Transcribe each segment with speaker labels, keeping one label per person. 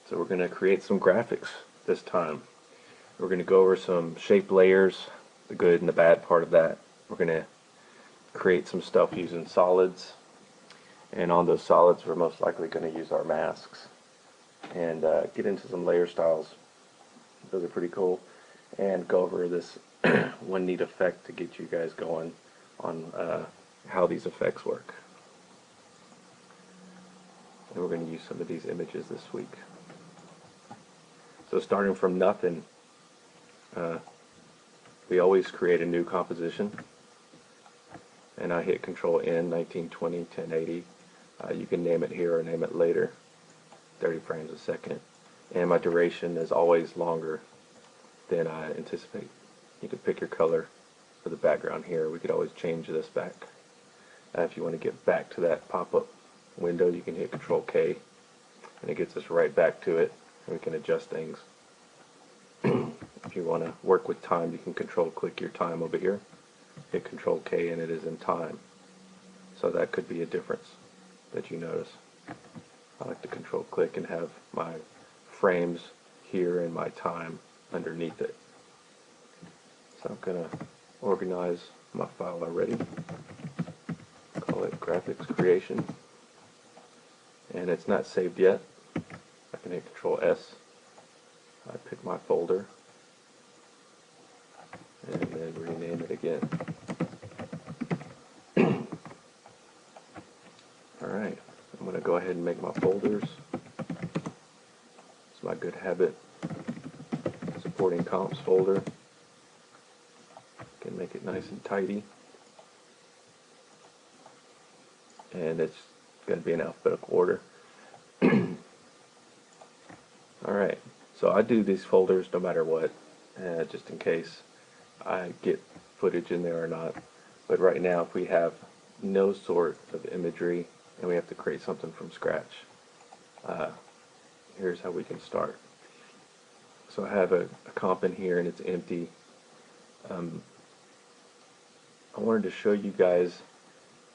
Speaker 1: So we're going to create some graphics this time. We're going to go over some shape layers, the good and the bad part of that. We're going to create some stuff using solids, and on those solids we're most likely going to use our masks and get into some layer styles. Those are pretty cool, and go over this one neat effect to get you guys going on how these effects work. And we're going to use some of these images this week. So starting from nothing, we always create a new composition, and I hit Control N, 1920, 1080. You can name it here or name it later, 30 frames a second, and my duration is always longer than I anticipate. You can pick your color for the background here. We could always change this back. If you want to get back to that pop-up window, you can hit Control K, and it gets us right back to it, and we can adjust things. If you want to work with time, you can Control click your time over here, hit Control K, and it is in time. So that could be a difference that you notice. I like to Control click and have my frames here and my time underneath it. So I'm going to organize my file already. Call it GraphicsCreation. And it's not saved yet. I can hit Control S. I pick my folder and then rename it again. Alright, I'm going to go ahead and make my folders. It's my good habit. Supporting comps folder. Can make it nice and tidy. And it's going to be in alphabetical order. Alright, so I do these folders no matter what, just in case I get footage in there or not. But right now, if we have no sort of imagery and we have to create something from scratch, here's how we can start. So I have a comp in here and it's empty. I wanted to show you guys,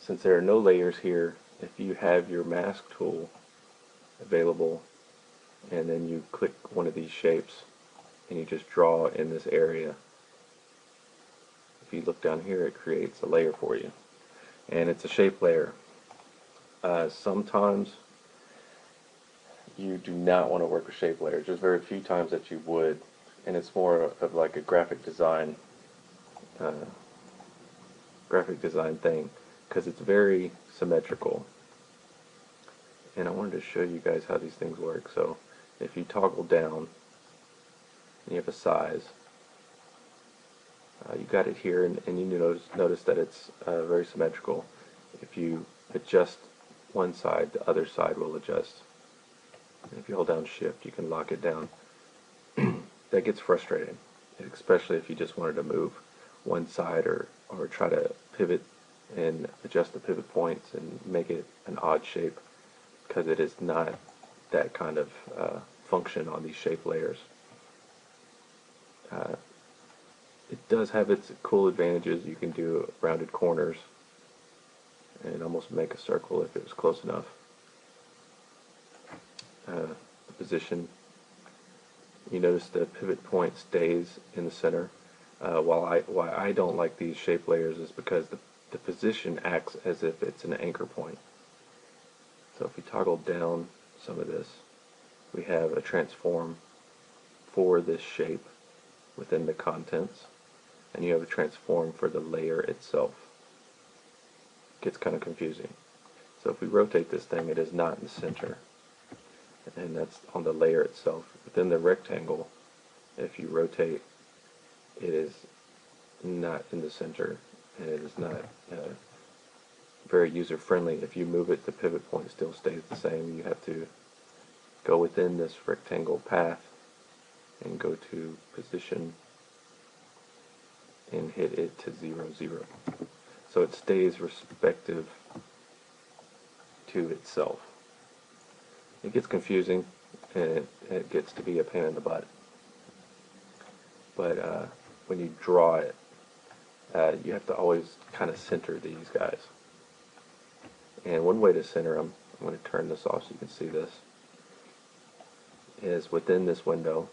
Speaker 1: since there are no layers here, if you have your mask tool available and then you click one of these shapes and you just draw in this area, if you look down here, it creates a layer for you, and it's a shape layer. Sometimes you do not want to work with shape layers. There's very few times that you would, and it's more of like a graphic design thing, because it's very symmetrical. And I wanted to show you guys how these things work. So if you toggle down and you have a size, you got it here, and you notice that it's very symmetrical. If you adjust one side, the other side will adjust. And if you hold down Shift, you can lock it down. That gets frustrating, especially if you just wanted to move one side or try to pivot and adjust the pivot points and make it an odd shape, because it is not that kind of function on these shape layers. It does have its cool advantages. You can do rounded corners and almost make a circle if it was close enough. The position, you notice the pivot point stays in the center. Why I don't like these shape layers is because the position acts as if it's an anchor point. So if we toggle down some of this, we have a transform for this shape within the contents, and you have a transform for the layer itself. It gets kind of confusing. So if we rotate this thing, it is not in the center, and that's on the layer itself. Within the rectangle, if you rotate, it is not in the center, and it is not very user-friendly. If you move it, the pivot point still stays the same. You have to go within this rectangle path and go to position and hit it to 0, 0. So it stays respective to itself. It gets confusing, and it gets to be a pain in the butt. But when you draw it, you have to always kind of center these guys. And one way to center them, I'm going to turn this off so you can see this. is within this window,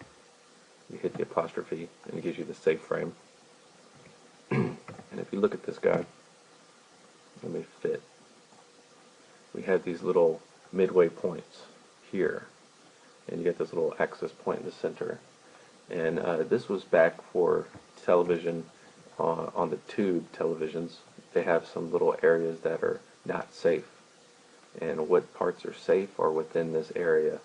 Speaker 1: you hit the apostrophe and it gives you the safe frame. And if you look at this guy, let me fit. We have these little midway points here, and you get this little axis point in the center. And this was back for television on the tube televisions. They have some little areas that are not safe, and what parts are safe are within this area.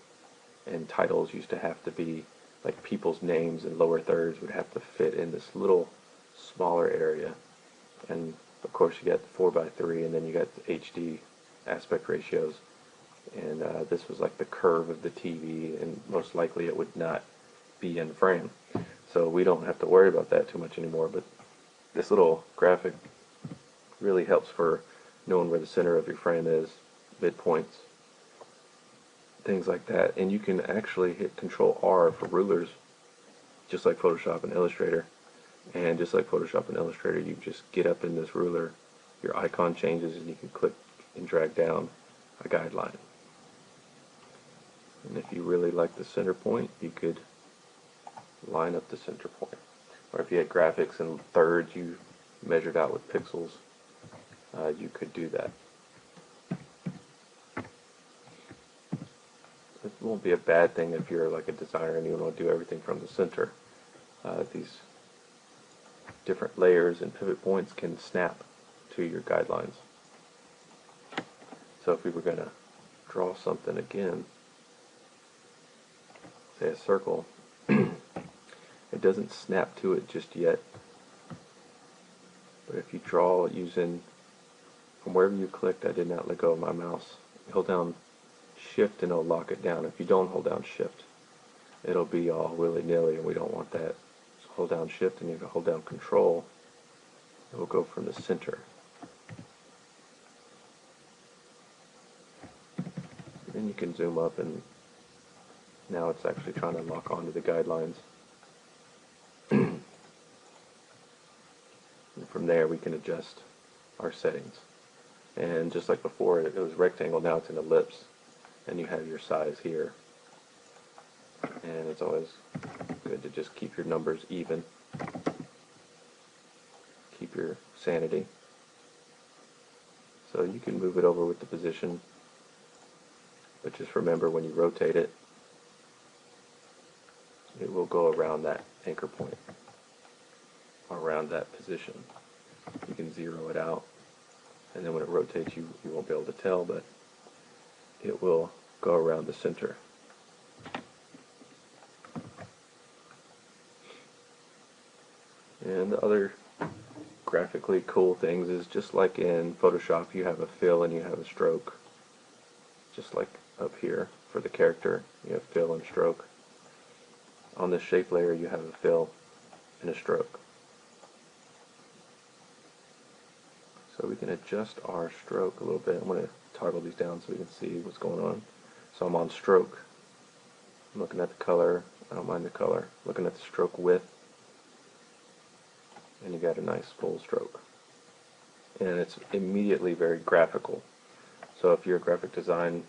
Speaker 1: And titles used to have to be like people's names and lower thirds would have to fit in this little smaller area. And of course you got the 4:3, and then you got the HD aspect ratios, and this was like the curve of the TV, and most likely it would not be in frame. So we don't have to worry about that too much anymore, but this little graphic really helps for knowing where the center of your frame is, midpoints, things like that. And you can actually hit Control R for rulers, just like Photoshop and Illustrator. And just like Photoshop and Illustrator, you just get up in this ruler, your icon changes, and you can click and drag down a guideline. And if you really like the center point, you could line up the center point. Or if you had graphics and thirds you measured out with pixels, you could do that. It won't be a bad thing if you're like a designer and you want to do everything from the center. These different layers and pivot points can snap to your guidelines. So if we were going to draw something again, say a circle, it doesn't snap to it just yet. But if you draw using, from wherever you clicked, I did not let go of my mouse, hold down Shift and it'll lock it down. If you don't hold down Shift, it'll be all willy-nilly, and we don't want that. So hold down Shift and you can hold down Control. It will go from the center. Then you can zoom up, and now it's actually trying to lock onto the guidelines. And from there we can adjust our settings. And just like before, it was rectangle, now it's an ellipse. And you have your size here. And it's always good to just keep your numbers even. Keep your sanity. So you can move it over with the position, but just remember when you rotate it, it will go around that anchor point, around that position. You can zero it out, and then when it rotates, you won't be able to tell, but it will go around the center. And the other graphically cool things is, just like in Photoshop, you have a fill and you have a stroke. Just like up here for the character, you have fill and stroke. On the shape layer, you have a fill and a stroke. So we can adjust our stroke a little bit. I'm going to toggle these down so we can see what's going on. So I'm on stroke. I'm looking at the color. I don't mind the color. Looking at the stroke width. And you got a nice full stroke. And it's immediately very graphical. So if you're a graphic design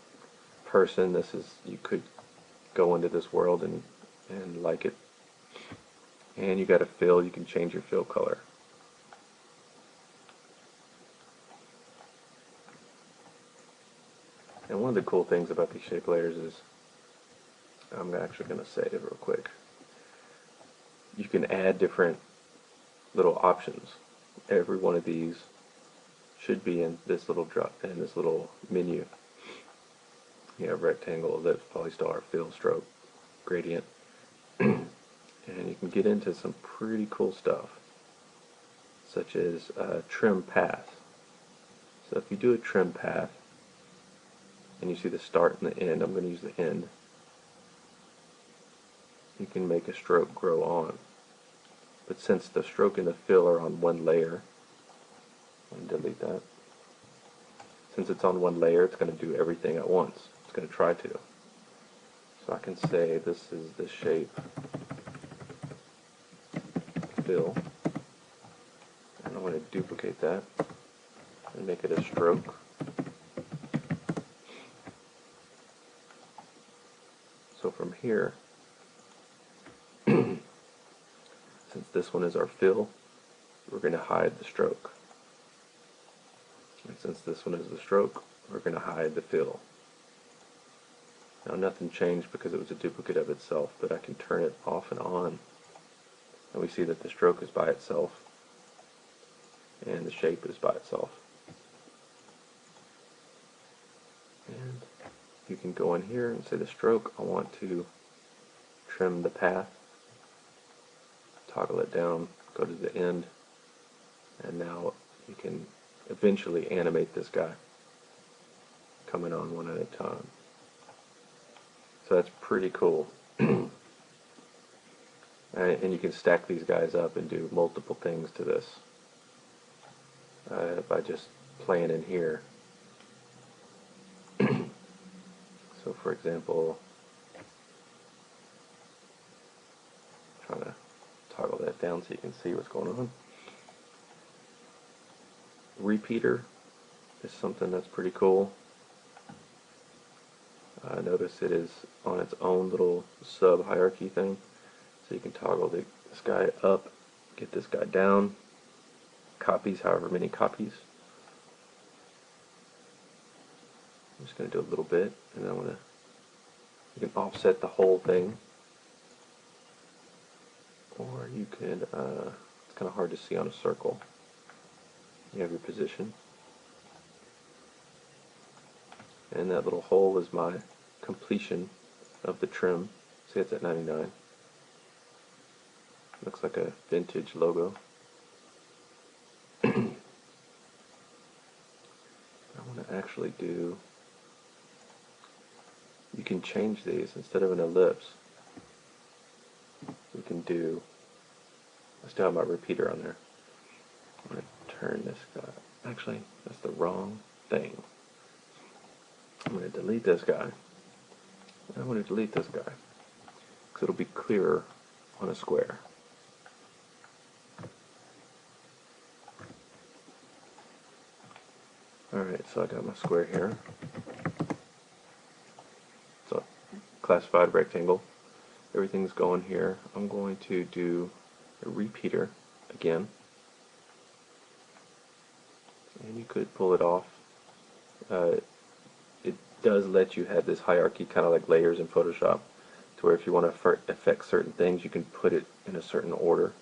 Speaker 1: person, you could go into this world and like it. And you got a fill, you can change your fill color. And one of the cool things about these shape layers is, I'm actually going to say it real quick, you can add different little options. Every one of these should be in this little menu. You have rectangle, ellipse, polystar, fill, stroke, gradient, and you can get into some pretty cool stuff, such as trim path. So if you do a trim path, and you see the start and the end, I'm going to use the end, you can make a stroke grow on. But since the stroke and the fill are on one layer, I'm going to delete that. Since it's on one layer, it's going to do everything at once. It's going to try to. So I can say this is the shape fill, and I'm going to duplicate that and make it a stroke. So from here, since this one is our fill, we're going to hide the stroke. And since this one is the stroke, we're going to hide the fill. Now nothing changed because it was a duplicate of itself, but I can turn it off and on. And we see that the stroke is by itself and the shape is by itself. And you can go in here and say the stroke, I want to trim the path, toggle it down, go to the end, and now you can eventually animate this guy coming on one at a time. So that's pretty cool. And you can stack these guys up and do multiple things to this by just playing in here. So for example, trying to toggle that down so you can see what's going on. Repeater is something that's pretty cool. Notice it is on its own little sub hierarchy thing, so you can toggle this guy up, get this guy down, copies however many copies. I'm just going to do a little bit, and then you can offset the whole thing, or you can, it's kind of hard to see on a circle. You have your position, and that little hole is my completion of the trim. See, it's at 99. Looks like a vintage logo. I want to actually do, you can change these instead of an ellipse. You can do, I still have my repeater on there. I'm going to turn this guy, actually that's the wrong thing. I'm going to delete this guy. I want to delete this guy because it'll be clearer on a square. Alright, so I got my square here. So, classified rectangle. Everything's going here. I'm going to do a repeater again. And you could pull it off. It does let you have this hierarchy, kind of like layers in Photoshop, to where if you want to affect certain things, you can put it in a certain order.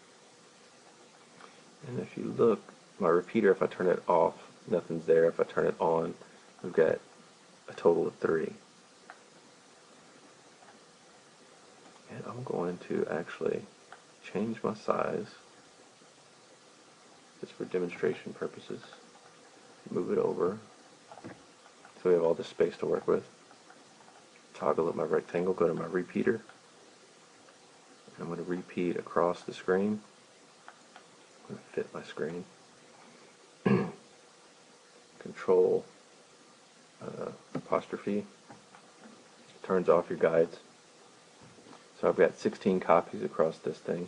Speaker 1: And if you look, my repeater, if I turn it off, nothing's there. If I turn it on, we've got a total of 3. And I'm going to actually change my size, just for demonstration purposes. Move it over, so we have all this space to work with. Toggle at my rectangle, go to my repeater. I'm going to repeat across the screen. I'm going to fit my screen. Control apostrophe turns off your guides. So I've got 16 copies across this thing,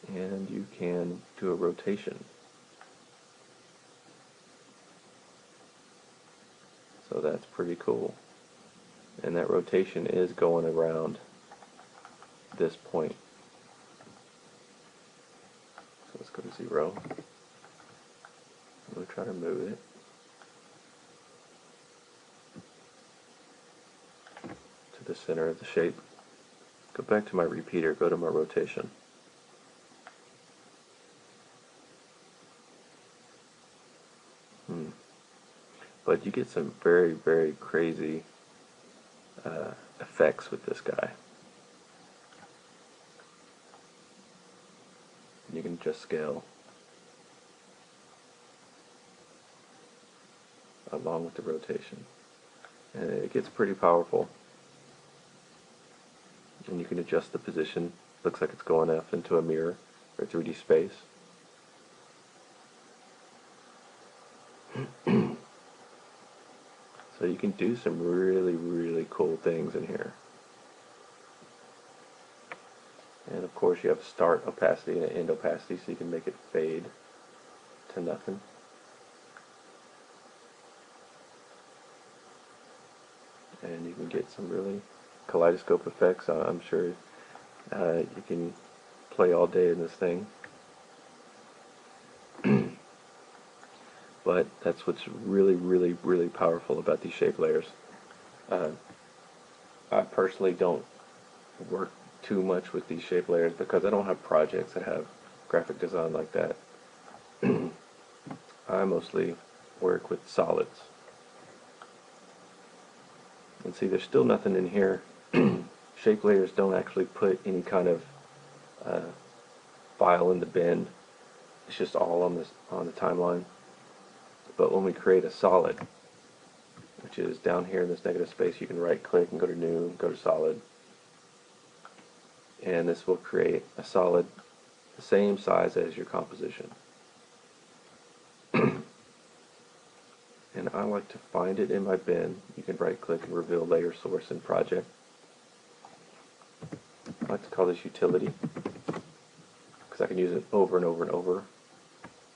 Speaker 1: and you can do a rotation. So that's pretty cool, and that rotation is going around this point. So let's go to 0. I'm going to try to move it to the center of the shape. Go back to my repeater, go to my rotation. But you get some very, very crazy effects with this guy. You can just scale along with the rotation, and it gets pretty powerful. And you can adjust the position. Looks like it's going off into a mirror or 3D space. So you can do some really, really cool things in here. And of course you have start opacity and an end opacity, so you can make it fade to nothing. and you can get some really kaleidoscope effects. I'm sure you can play all day in this thing. But that's what's really, really, really powerful about these shape layers. I personally don't work too much with these shape layers because I don't have projects that have graphic design like that. I mostly work with solids. And see, there's still nothing in here. Shape layers don't actually put any kind of file in the bin. It's just all on the timeline. But when we create a solid, which is down here in this negative space, you can right click and go to new, go to solid, and this will create a solid the same size as your composition. And I like to find it in my bin. You can right click and reveal layer source and project. I like to call this utility because I can use it over and over and over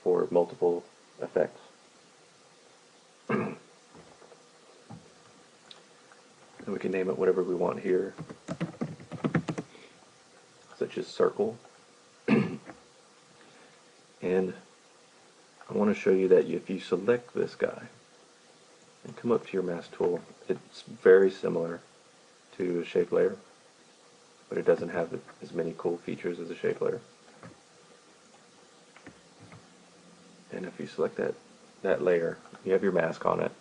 Speaker 1: for multiple effects. And we can name it whatever we want here, such as circle. And I want to show you that if you select this guy and come up to your mask tool, it's very similar to a shape layer, but it doesn't have as many cool features as a shape layer. And if you select that layer, you have your mask on it,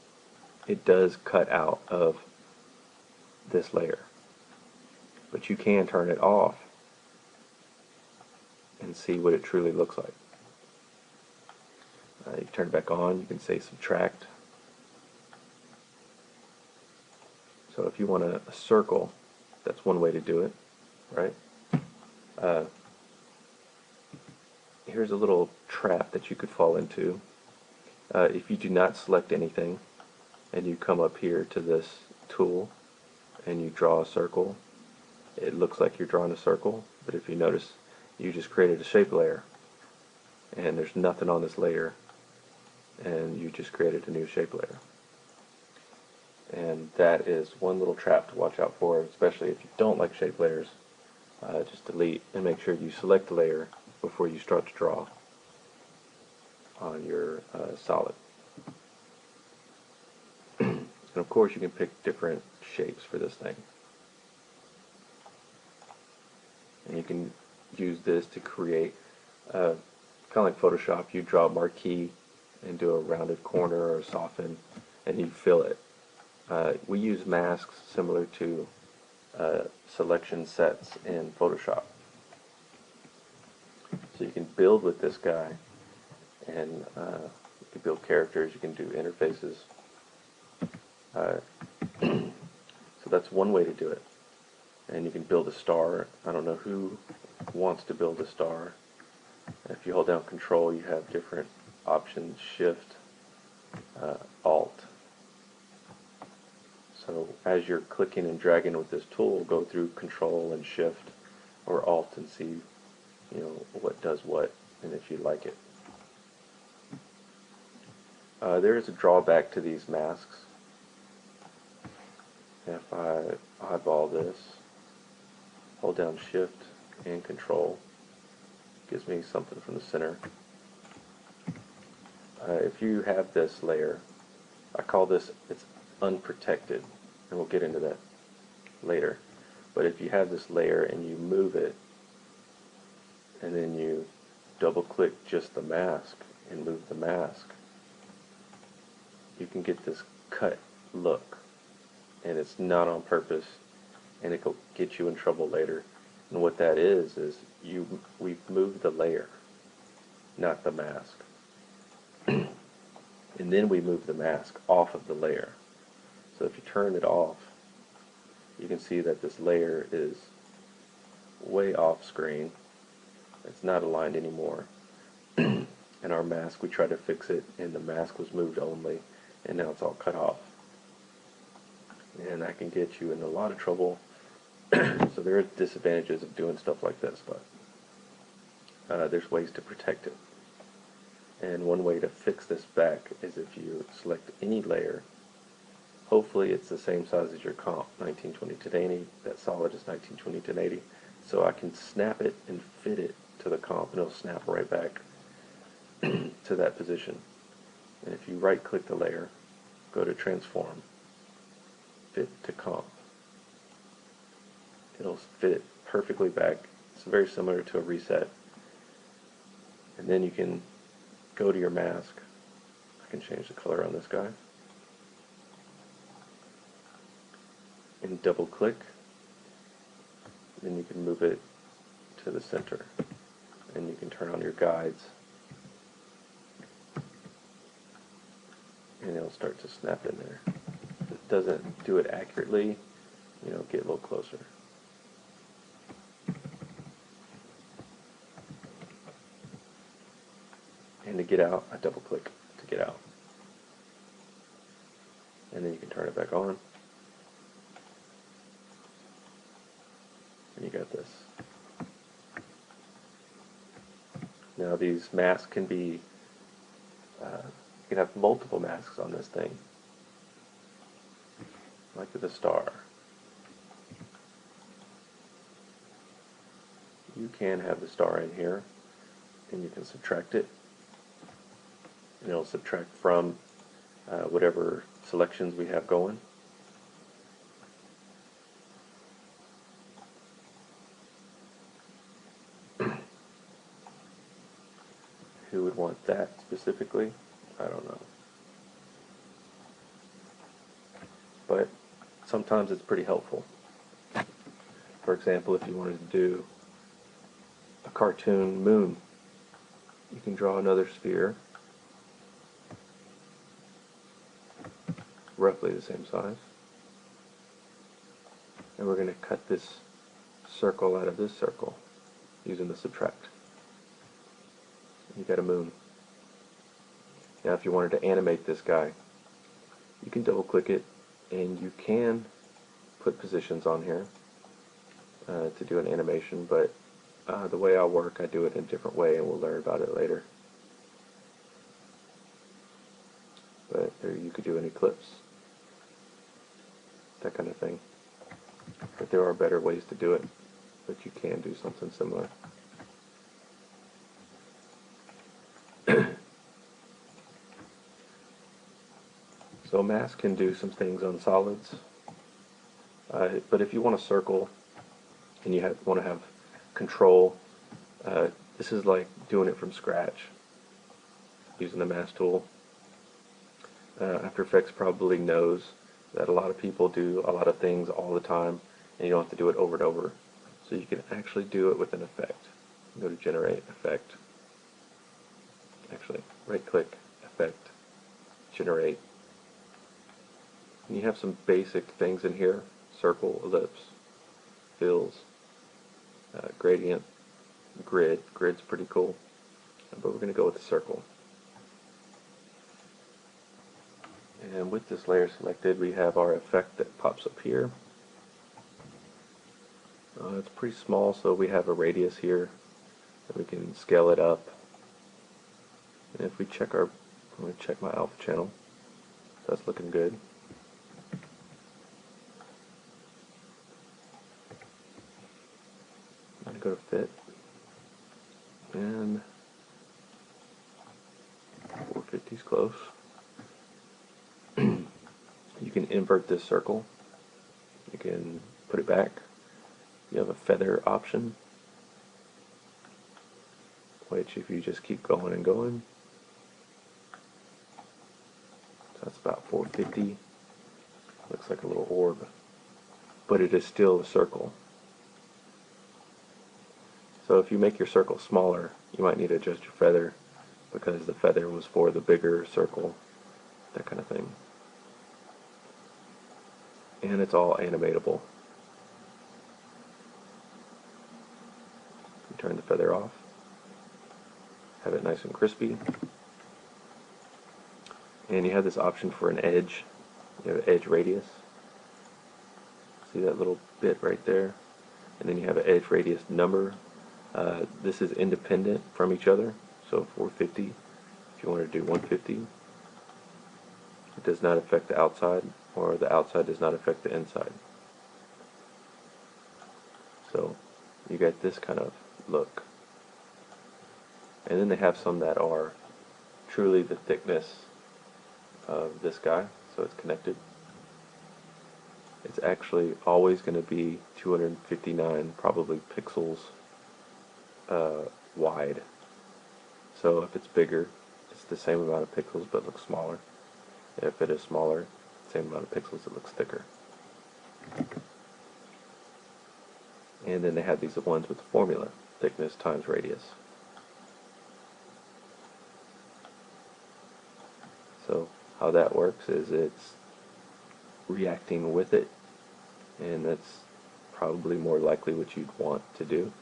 Speaker 1: it does cut out of this layer. But you can turn it off and see what it truly looks like. You can turn it back on, you can say subtract. So if you want a circle, that's one way to do it, right? Here's a little trap that you could fall into. If you do not select anything and you come up here to this tool and you draw a circle, it looks like you're drawing a circle, but if you notice, you just created a shape layer and there's nothing on this layer, and you just created a new shape layer. And that is one little trap to watch out for, especially if you don't like shape layers. Just delete and make sure you select the layer before you start to draw on your solid. And of course you can pick different shapes for this thing. And you can use this to create, kind of like Photoshop, you draw a marquee and do a rounded corner or a soften, and you fill it. We use masks similar to selection sets in Photoshop. So you can build with this guy, and you can build characters, you can do interfaces. So that's one way to do it. And you can build a star. I don't know who wants to build a star. If you hold down Control, you have different options, Shift, Alt. So as you're clicking and dragging with this tool, go through Control and Shift or Alt and see, what does what and if you like it. There is a drawback to these masks. If I eyeball this, hold down Shift and Control, gives me something from the center. If you have this layer, I call this, it's unprotected, and we'll get into that later. But if you have this layer and you move it, and then you double click just the mask and move the mask, you can get this cut look, and it's not on purpose, and it will get you in trouble later. And what that is we've moved the layer, not the mask. And then we move the mask off of the layer. So if you turn it off, you can see that this layer is way off screen. It's not aligned anymore. And our mask, we tried to fix it, and the mask was moved only, and now it's all cut off. And that can get you in a lot of trouble. So there are disadvantages of doing stuff like this, but there's ways to protect it. And one way to fix this back is if you select any layer hopefully it's the same size as your comp, 1920 to 1080. That solid is 1920 to 1080. So I can snap it and fit it to the comp, and it'll snap right back to that position. And if you right click the layer, go to transform, fit to comp, it'll fit it perfectly back. It's very similar to a reset. And then you can go to your mask. I can change the color on this guy and double click, then you can move it to the center, and you can turn on your guides, and it'll start to snap in there. If it doesn't do it accurately, get a little closer. And to get out, I double click to get out. And then you can turn it back on. And you got this. Now these masks can be, you can have multiple masks on this thing. Like the star. You can have the star in here, and you can subtract it. And it'll subtract from whatever selections we have going. Who would want that specifically? I don't know. But sometimes it's pretty helpful. For example, if you wanted to do a cartoon moon, you can draw another sphere, roughly the same size, and we're going to cut this circle out of this circle using the subtract. You got a moon. Now if you wanted to animate this guy, you can double click it, and you can put positions on here to do an animation, but the way I work, I do it in a different way, and we'll learn about it later. But there, you could do an ellipse, that kind of thing. But there are better ways to do it, but you can do something similar. So a mask can do some things on solids, but if you want a circle and you want to have control, this is like doing it from scratch using the mask tool. After Effects probably knows that a lot of people do a lot of things all the time, and you don't have to do it over and over. So you can actually do it with an effect. Go to Generate, Effect. Actually, right-click, Effect, Generate. And you have some basic things in here: circle, ellipse, fills, gradient, grid. Grid's pretty cool, but we're going to go with the circle. And with this layer selected, we have our effect that pops up here. It's pretty small, so we have a radius here, and we can scale it up. And if we check I'm going to check my alpha channel. That's looking good. I'm going to go to fit, and 450 is close. You can invert this circle. You can put it back. You have a feather option, which if you just keep going and going, so that's about 450. Looks like a little orb, but it is still a circle. So if you make your circle smaller, you might need to adjust your feather, because the feather was for the bigger circle, that kind of thing. And it's all animatable. You turn the feather off, have it nice and crispy, and you have this option for an edge. You have an edge radius. See that little bit right there? And then you have an edge radius number. This is independent from each other, so 450. If you want to do 150, it does not affect the outside or the outside does not affect the inside. So you get this kind of look. And then they have some that are truly the thickness of this guy, so it's connected. It's actually always going to be 259 probably pixels wide. So if it's bigger, it's the same amount of pixels but looks smaller. If it is smaller, same amount of pixels, it looks thicker. And then they have these ones with the formula, thickness times radius. So how that works is it's reacting with it, and that's probably more likely what you'd want to do.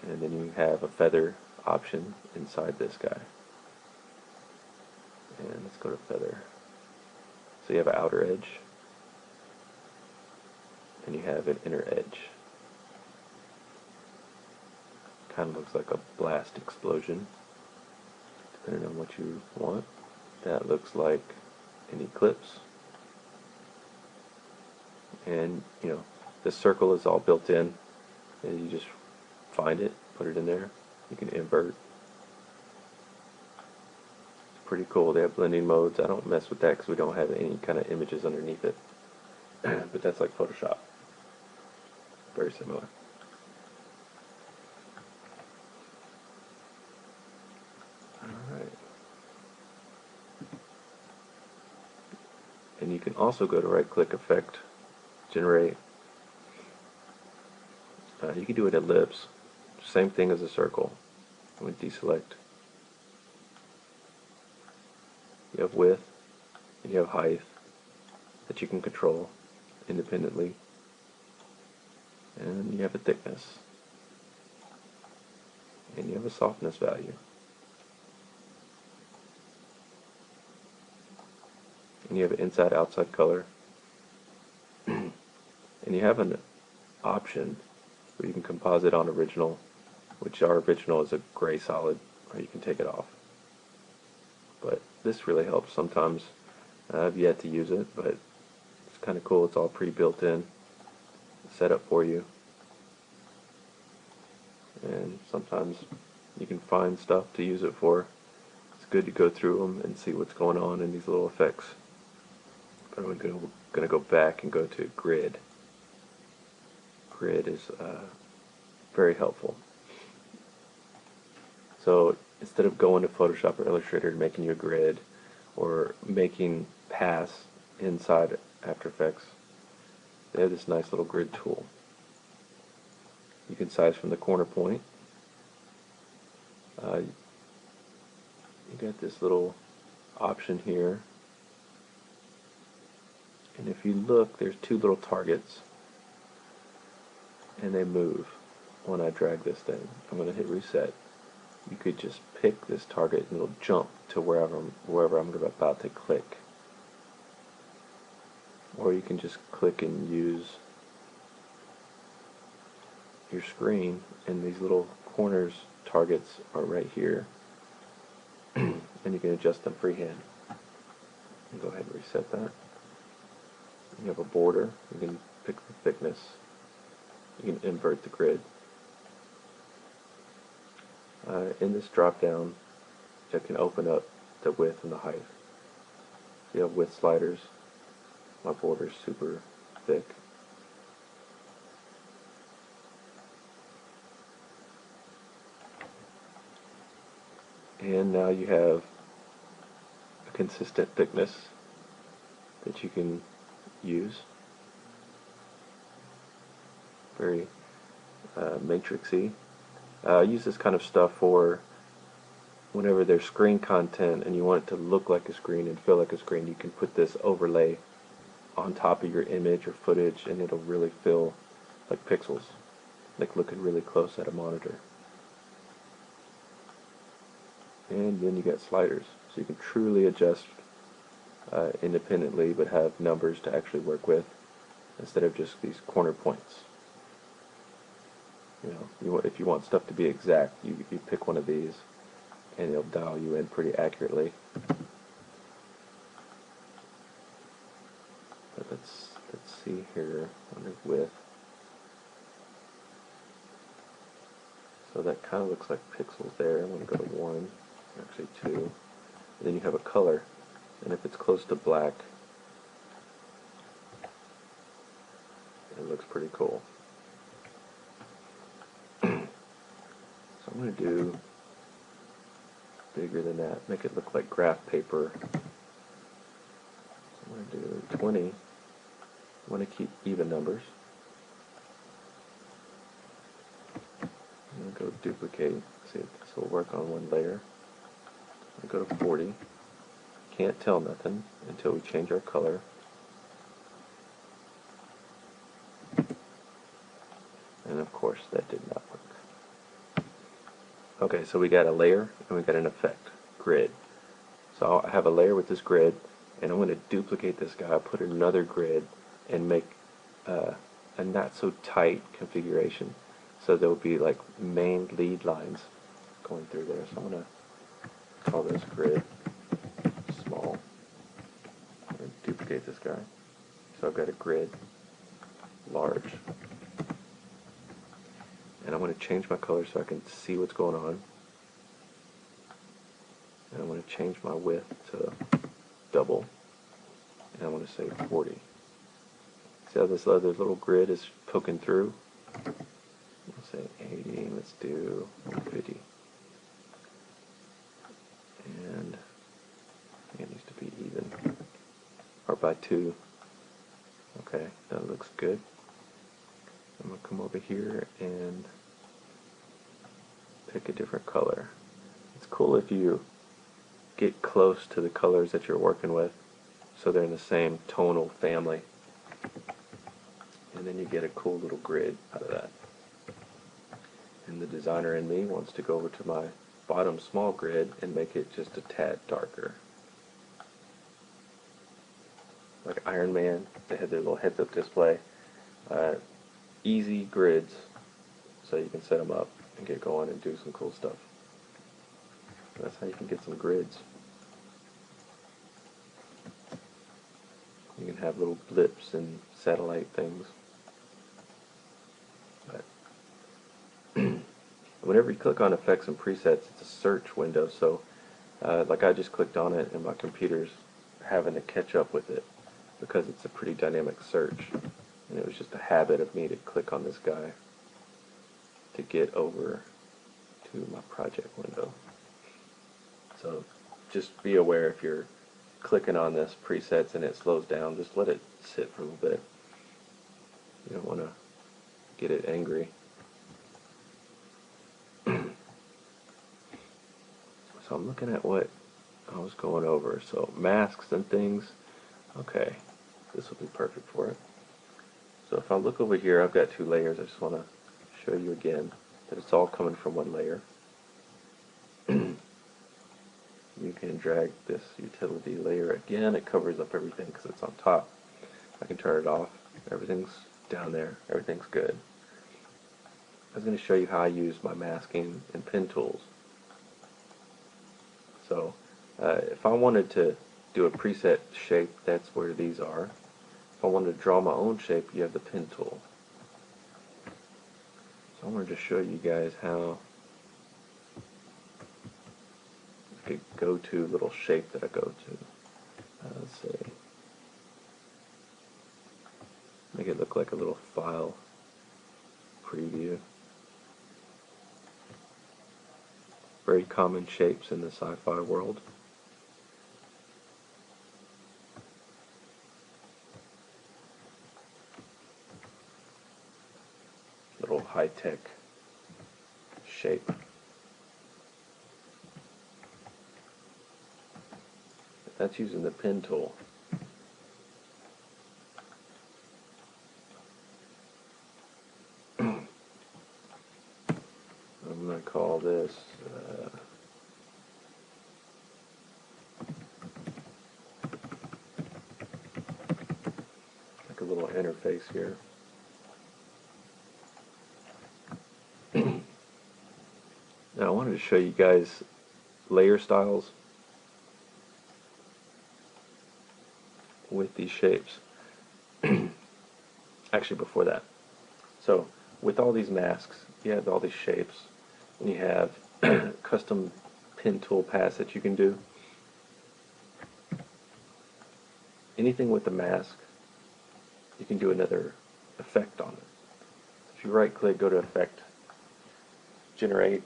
Speaker 1: And then you have a feather option inside this guy. And let's go to feather. So you have an outer edge, and you have an inner edge. Kind of looks like a blast explosion, depending on what you want. That looks like an eclipse. And, you know, the circle is all built in, and you just find it, put it in there. You can invert. It's pretty cool. They have blending modes. I don't mess with that because we don't have any kind of images underneath it. But that's like Photoshop. Very similar. Alright. And you can also go to right-click Effect, Generate. You can do an ellipse. Same thing as a circle. I'm going to deselect. You have width, and you have height that you can control independently. And you have a thickness. And you have a softness value. And you have an inside-outside color. And you have an option where you can composite on original, which our original is a gray solid, or you can take it off. But this really helps sometimes. I've yet to use it, but it's kind of cool. It's all pre-built in, set up for you. And sometimes you can find stuff to use it for. It's good to go through them and see what's going on in these little effects. But I'm going to go back and go to grid. Grid is very helpful. So instead of going to Photoshop or Illustrator and making you a grid or making paths inside After Effects, they have this nice little grid tool. You can size from the corner point. You got this little option here, and if you look, there's two little targets, and they move when I drag this thing. I'm going to hit reset. You could just pick this target and it'll jump to wherever I'm about to click. Or you can just click and use your screen, and these little corners targets are right here. And you can adjust them freehand. And go ahead and reset that. You have a border. You can pick the thickness. You can invert the grid. In this drop down, you can open up the width and the height. So you have width sliders. My border's super thick. And now you have a consistent thickness that you can use. Very matrixy. I use this kind of stuff for whenever there's screen content and you want it to look like a screen and feel like a screen. You can put this overlay on top of your image or footage, and it'll really feel like pixels, like looking really close at a monitor. And then you got sliders, so you can truly adjust independently, but have numbers to actually work with instead of just these corner points. You know, if you want stuff to be exact, you pick one of these, and it'll dial you in pretty accurately. see here under width. So that kind of looks like pixels there. I'm going to go to 1, actually 2. And then you have a color. And if it's close to black, it looks pretty cool. So I'm going to do bigger than that. Make it look like graph paper. So I'm going to do 20. I want to keep even numbers. I'm going to go duplicate. See if this will work on one layer. I'm going to go to 40. Can't tell nothing until we change our color. And of course that did not work. Okay, so we got a layer and we got an effect, grid. So I have a layer with this grid, and I'm going to duplicate this guy, put another grid, and make a not so tight configuration. So there will be like main lead lines going through there. So I'm going to call this grid small. I'm going to duplicate this guy. So I've got a grid large. And I'm going to change my color so I can see what's going on. And I'm going to change my width to double. And I'm going to say 40. See how this other little grid is poking through? Let's say 80, let's do 50. And it needs to be even. Or by 2. Okay, that looks good. I'm going to come over here and pick a different color. It's cool if you get close to the colors that you're working with so they're in the same tonal family. And then you get a cool little grid out of that. And the designer in me wants to go over to my bottom small grid and make it just a tad darker. Like Iron Man, they had their little heads-up display. Easy grids, so you can set them up and get going and do some cool stuff. That's how you can get some grids. You can have little blips and satellite things. But whenever you click on effects and presets, it's a search window. So like I just clicked on it and my computer's having to catch up with it because it's a pretty dynamic search. And it was just a habit of me to click on this guy to get over to my project window. So just be aware if you're clicking on this presets and it slows down, just let it sit for a little bit. You don't want to get it angry. So I'm looking at what I was going over. So masks and things. Okay, this will be perfect for it. So if I look over here, I've got 2 layers. I just want to show you again that it's all coming from one layer. You can drag this utility layer again. It covers up everything because it's on top. I can turn it off. Everything's down there. Everything's good. I was going to show you how I use my masking and pen tools. So if I wanted to do a preset shape, that's where these are. If I wanted to draw my own shape, you have the pen tool. So I wanted to show you guys how I could go to little shape that I go to. Let's say, make it look like a little file preview. Very common shapes in the sci-fi world. Little high-tech shape. That's using the pen tool. I'm going to call this like a little interface here. Now I wanted to show you guys layer styles with these shapes. actually before that. So with all these masks, you have all these shapes, and you have custom pen tool paths that you can do. Anything with the mask, you can do another effect on it. If you right click, go to Effect, Generate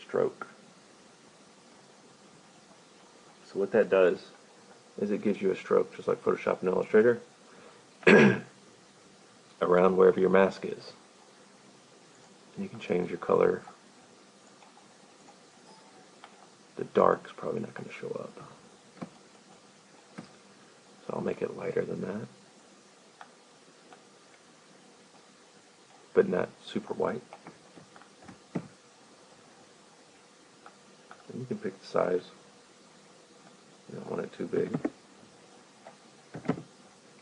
Speaker 1: Stroke. So what that does is it gives you a stroke, just like Photoshop and Illustrator, around wherever your mask is. And you can change your color. The dark is probably not going to show up. So I'll make it lighter than that. But not super white. And you can pick the size. You don't want it too big.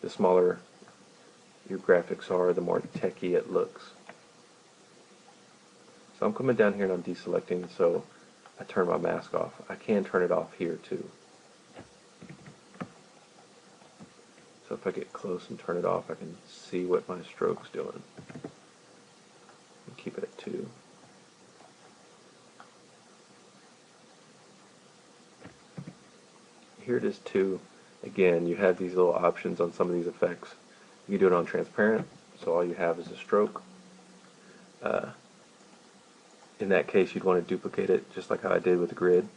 Speaker 1: The smaller your graphics are, the more techy it looks. So I'm coming down here and I'm deselecting, so I turn my mask off. I can turn it off here too. So if I get close and turn it off, I can see what my stroke's doing. And keep it at 2. Here it is 2. Again, you have these little options on some of these effects. You can do it on transparent, so all you have is a stroke. In that case, you'd want to duplicate it, just like how I did with the grid.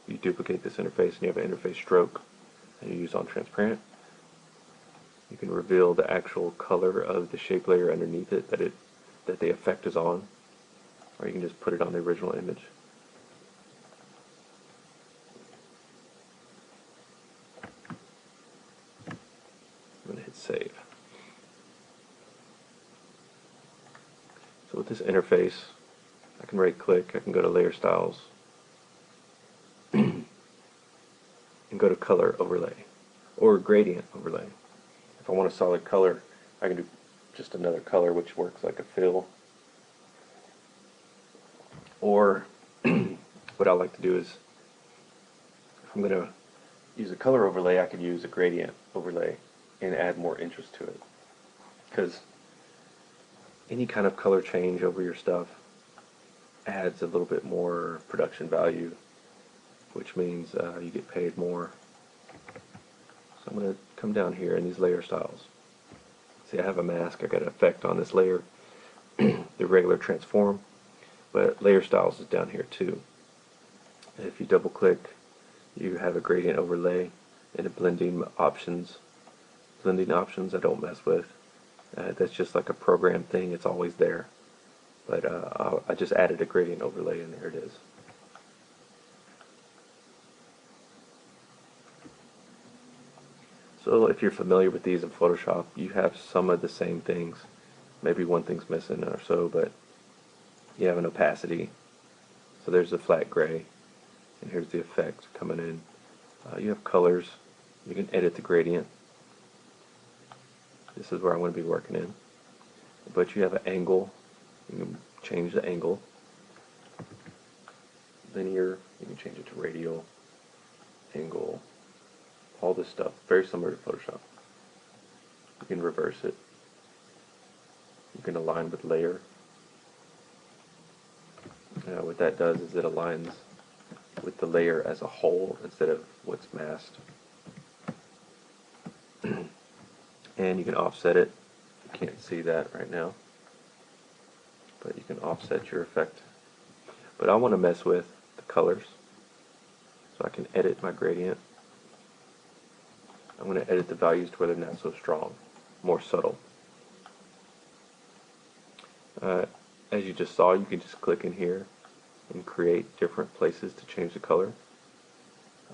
Speaker 1: You duplicate this interface and you have an interface stroke, and you use on transparent. You can reveal the actual color of the shape layer underneath it that the effect is on, or you can just put it on the original image. I'm going to hit save. So with this interface, I can right click, I can go to layer styles, and go to color overlay, or gradient overlay. If I want a solid color, I can do just another color which works like a fill. Or what I like to do is, if I'm going to use a color overlay, I could use a gradient overlay and add more interest to it. Because any kind of color change over your stuff adds a little bit more production value, which means you get paid more. So I'm going to come down here in these layer styles. See, I have a mask, I got an effect on this layer, the regular transform, but layer styles is down here too. And if you double click, you have a gradient overlay and a blending options. Blending options I don't mess with. That's just like a program thing, it's always there. But I just added a gradient overlay and there it is. So if you're familiar with these in Photoshop, you have some of the same things. Maybe one thing's missing or so, but you have an opacity. So there's the flat gray, and here's the effect coming in. You have colors. You can edit the gradient. This is where I'm going to be working in. But you have an angle. You can change the angle. Linear, you can change it to radial, angle, all this stuff. Very similar to Photoshop. You can reverse it. You can align with layer. What that does is it aligns with the layer as a whole instead of what's masked. And you can offset it. You can't see that right now, but you can offset your effect. But I want to mess with the colors, so I can edit my gradient. I'm going to edit the values to where they're not so strong, more subtle. As you just saw, you can just click in here and create different places to change the color.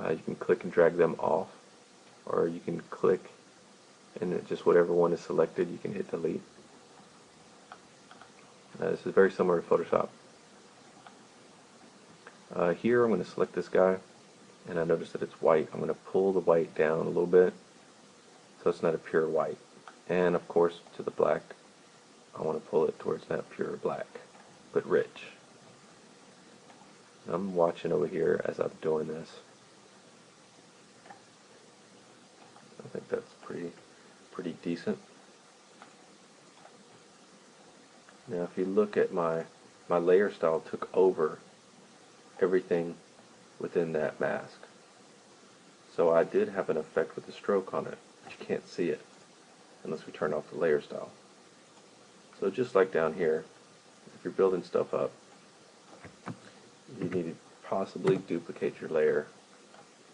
Speaker 1: You can click and drag them off, or you can click and just whatever one is selected, you can hit delete. This is very similar to Photoshop. Here I'm going to select this guy, and I notice that it's white. I'm going to pull the white down a little bit so it's not a pure white. And of course, to the black, I want to pull it towards not pure black, but rich. I'm watching over here as I'm doing this. I think that's pretty decent. Now if you look at my layer style took over everything within that mask. So I did have an effect with the stroke on it, but you can't see it unless we turn off the layer style. So just like down here, if you're building stuff up, you need to possibly duplicate your layer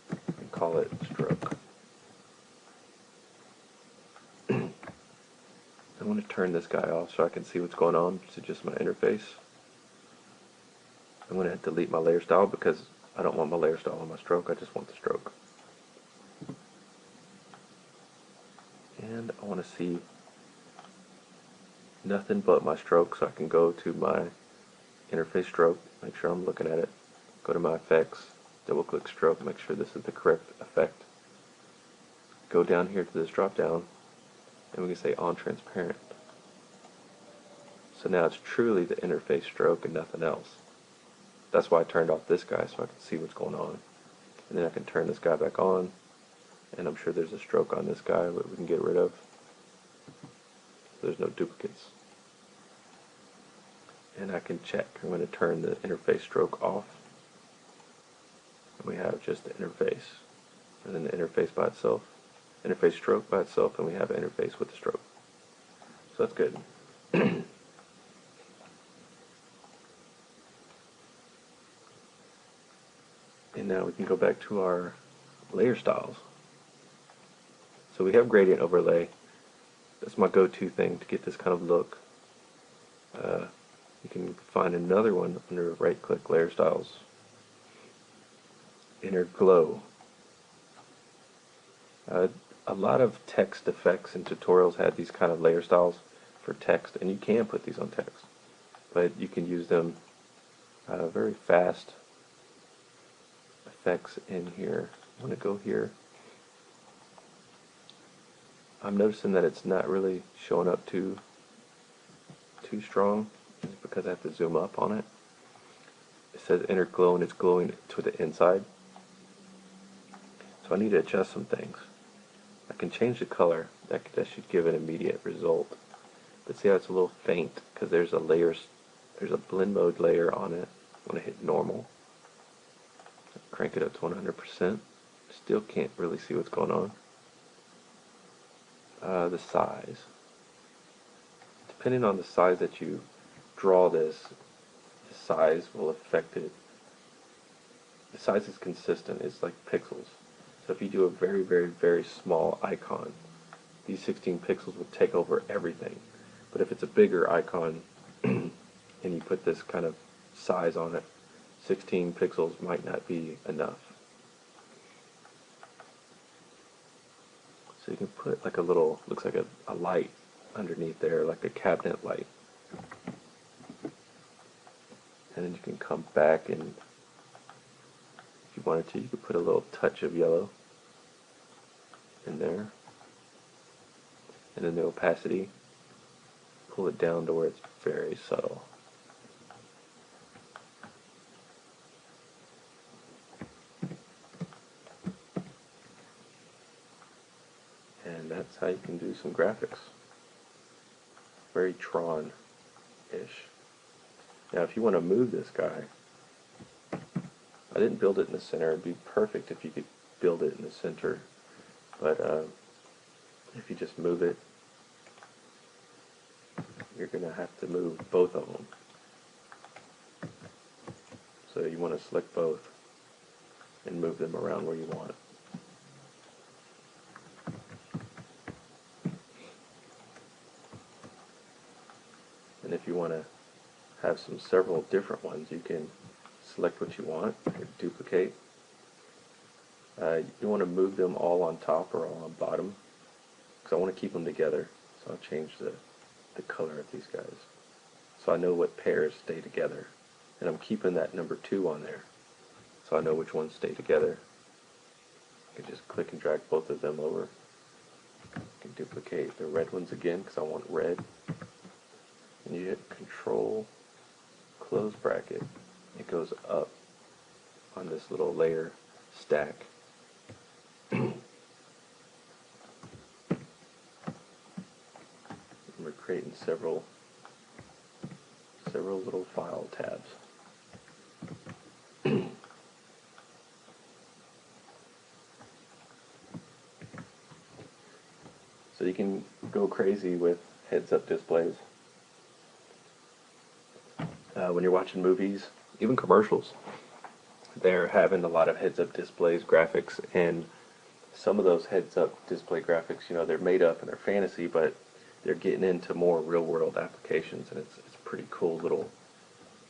Speaker 1: and call it stroke. I want to turn this guy off so I can see what's going on. It's just my interface. I'm going to delete my layer style because I don't want my layer style on my stroke. I just want the stroke. And I want to see nothing but my stroke, so I can go to my interface stroke, make sure I'm looking at it, go to my effects, double click stroke, make sure this is the correct effect, go down here to this drop down, and we can say on transparent. So now it's truly the interface stroke and nothing else. That's why I turned off this guy, so I can see what's going on. And then I can turn this guy back on, and I'm sure there's a stroke on this guy that we can get rid of. There's no duplicates. And I can check. I'm going to turn the interface stroke off. And we have just the interface. And then the interface by itself. Interface stroke by itself, and we have an interface with the stroke. So that's good. And now we can go back to our layer styles. So we have gradient overlay. That's my go-to thing to get this kind of look. You can find another one under right-click layer styles. Inner glow. A lot of text effects and tutorials had these kind of layer styles for text, and you can put these on text, but you can use them very fast effects in here. I'm going to go here. I'm noticing that it's not really showing up too strong. It's because I have to zoom up on it. It says inner glow and it's glowing to the inside. So I need to adjust some things. I can change the color. That should give an immediate result. But see how it's a little faint because there's a blend mode layer on it. I'm going to hit normal. Crank it up to 100%. Still can't really see what's going on. The size. Depending on the size that you draw this, the size will affect it. The size is consistent. It's like pixels. So if you do a very, very, very small icon, these 16 pixels would take over everything. But if it's a bigger icon and you put this kind of size on it, 16 pixels might not be enough. So you can put like a little, looks like a light underneath there, like a cabinet light. And then you can come back and if you wanted to, you could put a little touch of yellow in there. And then the opacity, pull it down to where it's very subtle. And that's how you can do some graphics. Very Tron-ish. Now if you want to move this guy, I didn't build it in the center. It'd be perfect if you could build it in the center. But if you just move it, you're going to have to move both of them. So you want to select both and move them around where you want. And if you want to have several different ones, you can select what you want, duplicate. You want to move them all on top or all on bottom, because I want to keep them together. So I'll change the color of these guys. So I know what pairs stay together. And I'm keeping that number 2 on there, so I know which ones stay together. I can just click and drag both of them over. I can duplicate the red ones again, because I want red. And you hit Control, close bracket. It goes up on this little layer stack. We're creating several several little file tabs. So you can go crazy with heads-up displays. When you're watching movies, even commercials, they're having a lot of heads-up displays, graphics, and some of those heads-up display graphics, they're made up and they're fantasy, but they're getting into more real-world applications, and it's a pretty cool little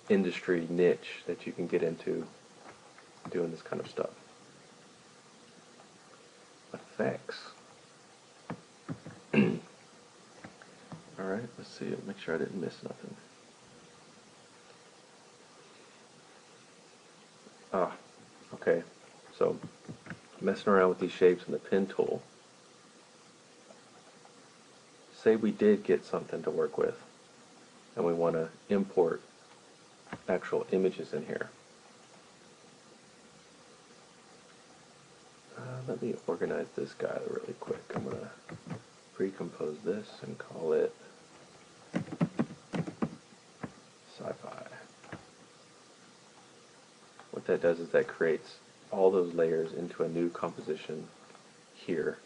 Speaker 1: industry niche that you can get into doing this kind of stuff. Effects. Alright, let's see, make sure I didn't miss nothing. Okay, so messing around with these shapes and the pen tool. Say we did get something to work with and we want to import actual images in here. Let me organize this guy really quick. I'm going to recompose this and call it sci-fi. What that does is that creates all those layers into a new composition here.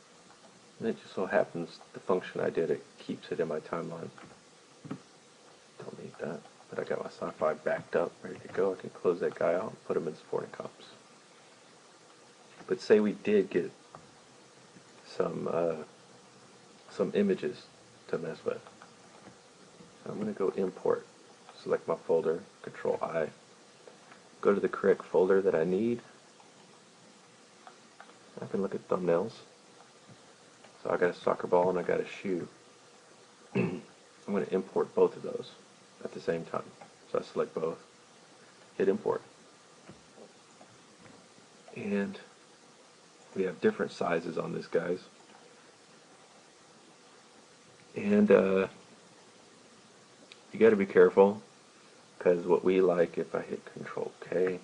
Speaker 1: And it just so happens the function I did, it keeps it in my timeline. Don't need that, but I got my sci-fi backed up, ready to go. I can close that guy out and put him in supporting comps. But say we did get some images to mess with. I'm going to go import. Select my folder, Control I. Go to the correct folder that I need. I can look at thumbnails. So I got a soccer ball and I got a shoe. I'm going to import both of those at the same time. So I select both, hit import. And we have different sizes on this, guys. And you got to be careful, because what we like, if I hit Control K,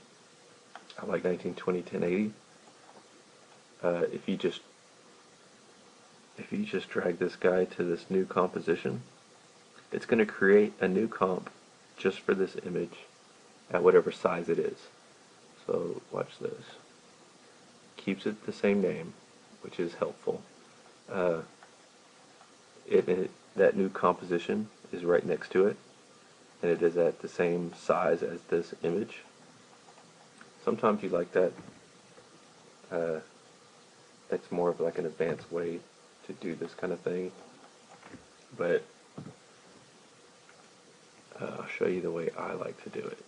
Speaker 1: I like 1920 1080. If you just drag this guy to this new composition, it's going to create a new comp just for this image at whatever size it is. So watch this. Keeps it the same name, which is helpful. That new composition is right next to it, and it is at the same size as this image. Sometimes you like that. That's more of like an advanced way to do this kind of thing, but I'll show you the way I like to do it,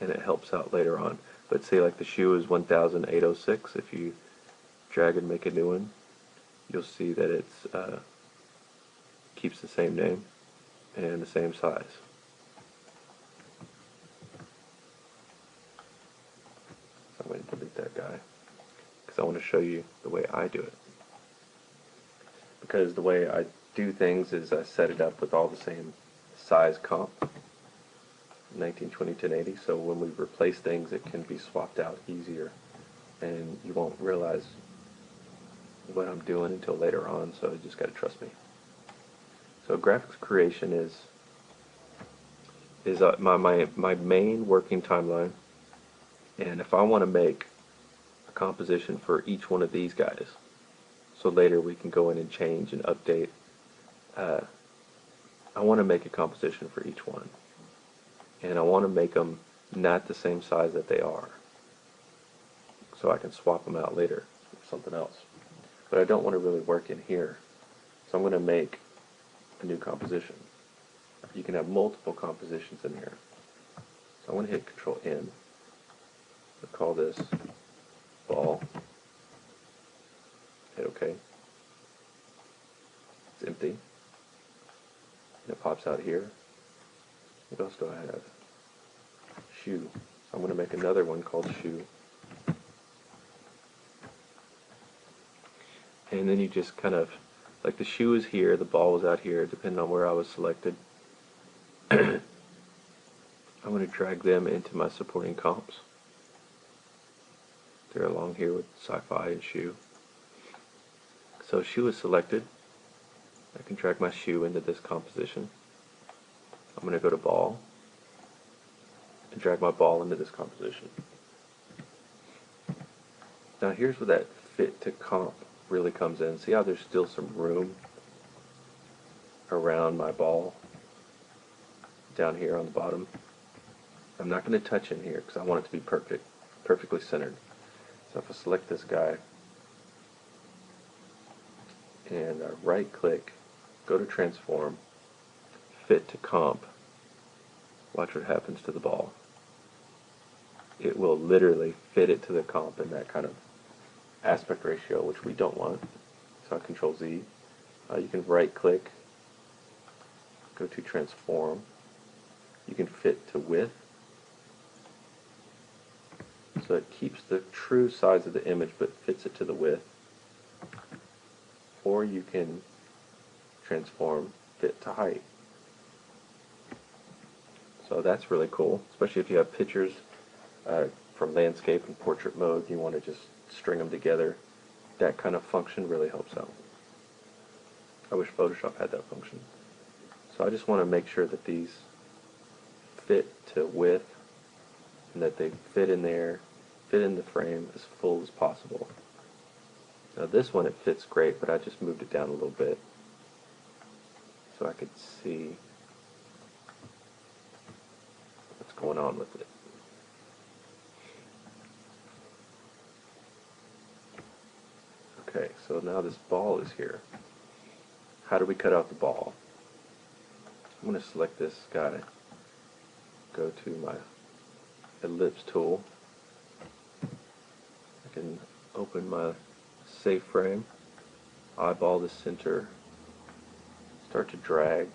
Speaker 1: and it helps out later on. But say like the shoe is 1806, if you drag and make a new one, you'll see that it's keeps the same name and the same size. So I'm going to delete that guy because I want to show you the way I do it. Because the way I do things is I set it up with all the same size comp, 1920 1080, so when we replace things it can be swapped out easier and you won't realize what I'm doing until later on, so you just got to trust me. So GraphicsCreation is my main working timeline, and if I want to make a composition for each one of these guys, so later we can go in and change and update, I want to make a composition for each one, and I want to make them not the same size that they are, so I can swap them out later with something else. But I don't want to really work in here, so I'm going to make a new composition. You can have multiple compositions in here. So I'm going to hit Control N. I'll call this ball. Hit OK. It's empty. And it pops out here. What else do I have? Shoe. So I'm going to make another one called shoe. And then you just kind of, like the shoe is here, the ball was out here, depending on where I was selected. I'm going to drag them into my supporting comps. They're along here with sci-fi and shoe. So shoe is selected. I can drag my shoe into this composition. I'm going to go to ball, and drag my ball into this composition. Now here's where that fit to comp really comes in. See how there's still some room around my ball down here on the bottom? I'm not going to touch in here because I want it to be perfectly centered. So if I select this guy and I right click, go to transform, fit to comp, watch what happens to the ball. It will literally fit it to the comp in that kind of aspect ratio, which we don't want. So I control Z. You can right click, go to transform. You can fit to width. So it keeps the true size of the image but fits it to the width. Or you can transform fit to height. So that's really cool, especially if you have pictures from landscape and portrait mode, you want to just string them together. That kind of function really helps out. I wish Photoshop had that function. So I just want to make sure that these fit to width and that they fit in there, fit in the frame as full as possible. Now this one, it fits great, but I just moved it down a little bit so I could see what's going on with it. Okay, so now this ball is here. How do we cut out the ball? I'm going to select this guy, go to my ellipse tool. I can open my safe frame, eyeball the center, start to drag,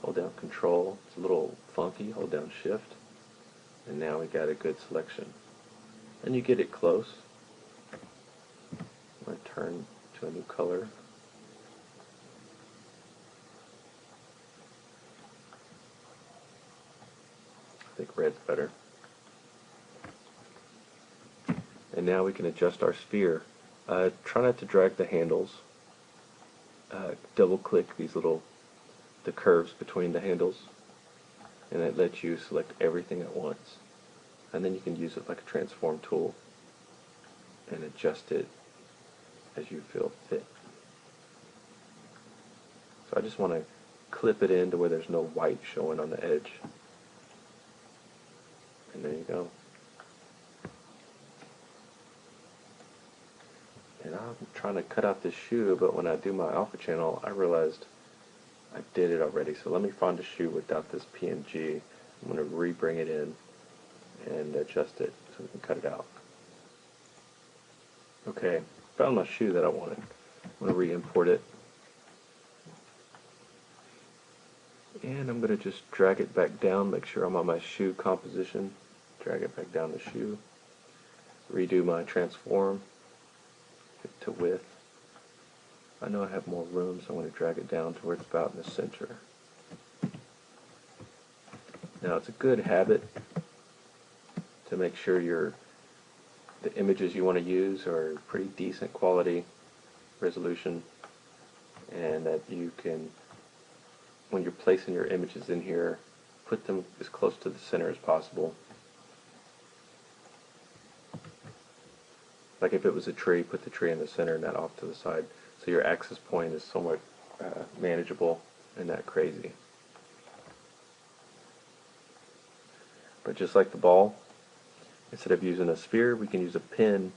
Speaker 1: hold down control. It's a little funky, hold down shift, and now we got a good selection. And you get it close. I'm going to turn to a new color. I think red's better. And now we can adjust our sphere. Try not to drag the handles. Double click the curves between the handles, and it lets you select everything at once. And then you can use it like a transform tool and adjust it as you feel fit. So I just want to clip it in to where there's no white showing on the edge. And there you go. And I'm trying to cut out this shoe, but when I do my alpha channel, I realized I did it already. So let me find a shoe without this PNG. I'm going to re-bring it in and adjust it so we can cut it out. Okay, found my shoe that I wanted. I'm going to re-import it. And I'm going to just drag it back down, make sure I'm on my shoe composition. Drag it back down the shoe. Redo my transform. Fit to width. I know I have more room, so I'm going to drag it down to where it's about in the center. Now it's a good habit to make sure the images you want to use are pretty decent quality resolution, and that you can, when you're placing your images in here, put them as close to the center as possible. Like if it was a tree, put the tree in the center and not off to the side, so your axis point is somewhat manageable and not crazy. But just like the ball, instead of using a sphere, we can use a pin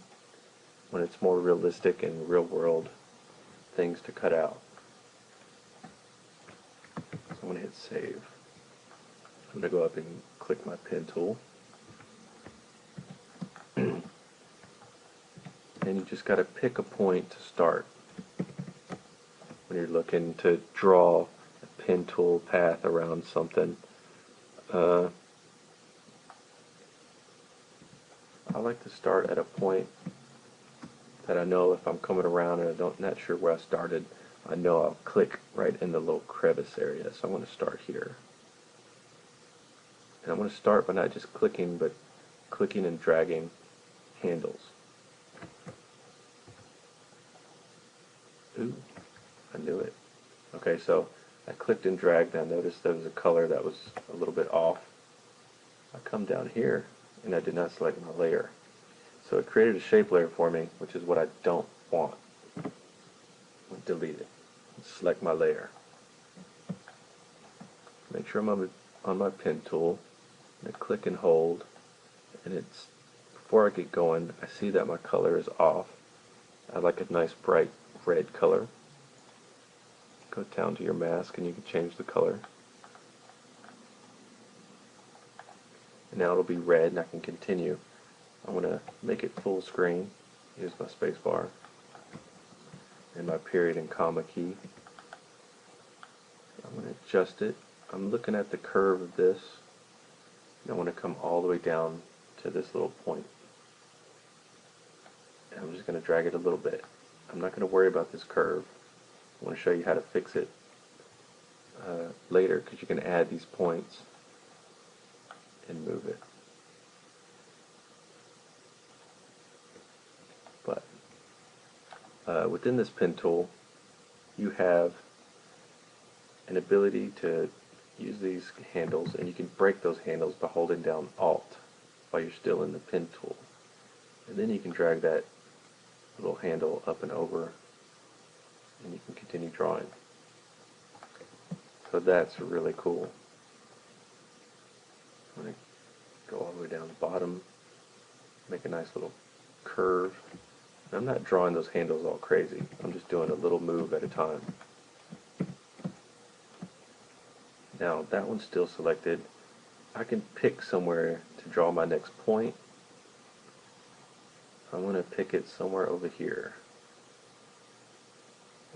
Speaker 1: when it's more realistic and real world things to cut out. So I'm going to hit save. I'm going to go up and click my pen tool. And you just got to pick a point to start when you're looking to draw a pen tool path around something. I like to start at a point that I know if I'm coming around and I'm not sure where I started, I know I'll click right in the little crevice area. So I'm going to start here. And I'm going to start by not just clicking, but clicking and dragging handles. Ooh, I knew it. Okay, so I clicked and dragged, and I noticed there was a color that was a little bit off. I come down here and I did not select my layer. So it created a shape layer for me, which is what I don't want. Delete it. Select my layer. Make sure I'm on my pen tool. And I click and hold. And it's before I get going, I see that my color is off. I like a nice bright red color. Go down to your mask and you can change the color. And now it'll be red and I can continue. I'm going to make it full screen. Use my space bar and my period and comma key. I'm going to adjust it. I'm looking at the curve of this. And I want to come all the way down to this little point. And I'm just going to drag it a little bit. I'm not going to worry about this curve. I want to show you how to fix it later, because you can add these points and move it. But within this pen tool, you have an ability to use these handles, and you can break those handles by holding down Alt while you're still in the pen tool. And then you can drag that little handle up and over, and you can continue drawing. So that's really cool. I'm going to go all the way down the bottom, make a nice little curve. And I'm not drawing those handles all crazy. I'm just doing a little move at a time. Now that one's still selected. I can pick somewhere to draw my next point. I'm going to pick it somewhere over here.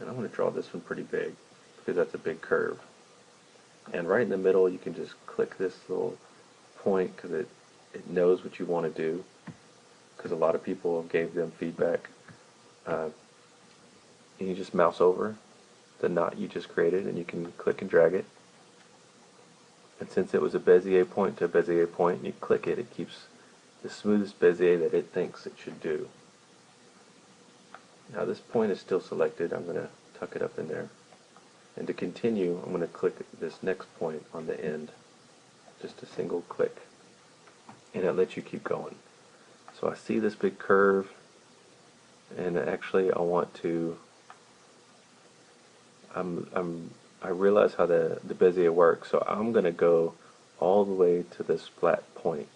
Speaker 1: And I'm going to draw this one pretty big because that's a big curve. And right in the middle you can just click this little point because it knows what you want to do, because a lot of people gave them feedback. And you just mouse over the knot you just created and you can click and drag it. And since it was a Bezier point to a Bezier point, and you click it, it keeps the smoothest Bezier that it thinks it should do. Now this point is still selected. I'm going to tuck it up in there. And to continue, I'm going to click this next point on the end. Just a single click. And it lets you keep going. So I see this big curve, and actually I want to, I realize how the Bezier works, so I'm going to go all the way to this flat point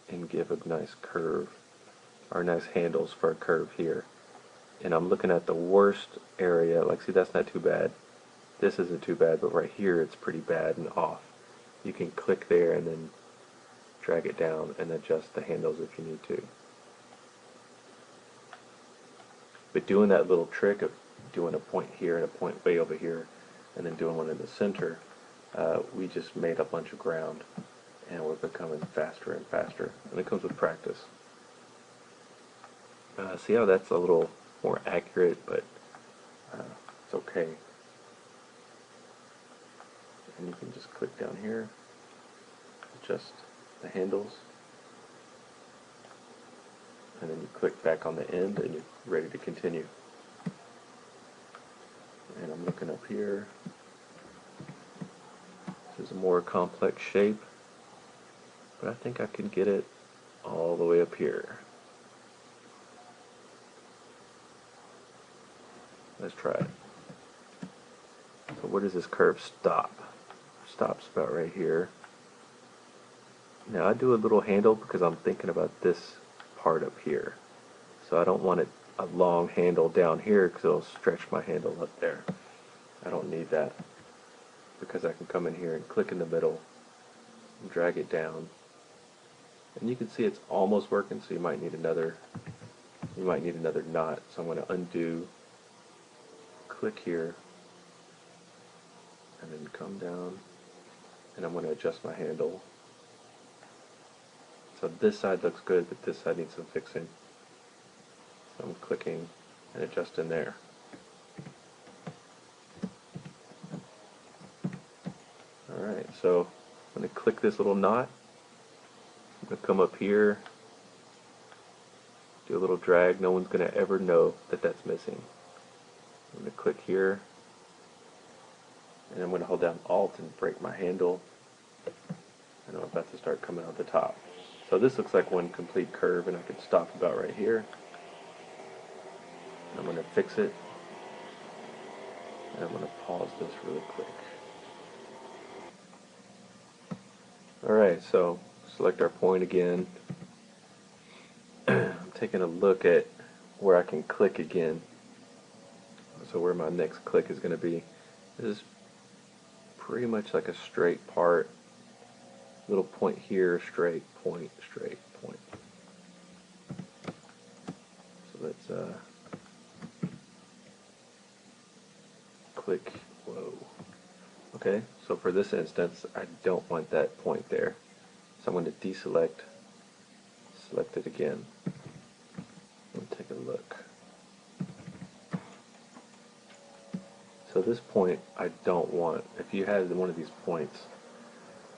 Speaker 1: and give a nice curve, or nice handles for a curve here. And I'm looking at the worst area. Like, see, that's not too bad. This isn't too bad, but right here it's pretty bad and off. You can click there and then drag it down and adjust the handles if you need to. But doing that little trick of doing a point here and a point way over here and then doing one in the center, we just made a bunch of ground, and we're becoming faster and faster, and it comes with practice. See how that's a little more accurate, but it's okay. And you can just click down here, adjust the handles, and then you click back on the end and you're ready to continue. And I'm looking up here. This is a more complex shape, but I think I can get it all the way up here. Let's try it. So where does this curve stop? Stops about right here. Now I do a little handle because I'm thinking about this part up here. So I don't want it a long handle down here because it'll stretch my handle up there. I don't need that, because I can come in here and click in the middle and drag it down. And you can see it's almost working, so you might need another knot. So I'm going to undo, click here, and then come down, and I'm going to adjust my handle. So this side looks good, but this side needs some fixing. So I'm clicking and adjusting there. Alright, so I'm going to click this little knot. I'm going to come up here, do a little drag. No one's going to ever know that that's missing. I'm going to click here, and I'm going to hold down Alt and break my handle. and I'm about to start coming out the top. So this looks like one complete curve, and I could stop about right here. I'm going to fix it, and I'm going to pause this really quick. Alright, so select our point again. I'm taking a look at where I can click again. So where my next click is going to be. This is pretty much like a straight part. Little point here, straight point, straight point. So let's click. Whoa. Okay, so for this instance, I don't want that point there. So I'm going to deselect, select it again, and take a look. So this point I don't want. If you had one of these points,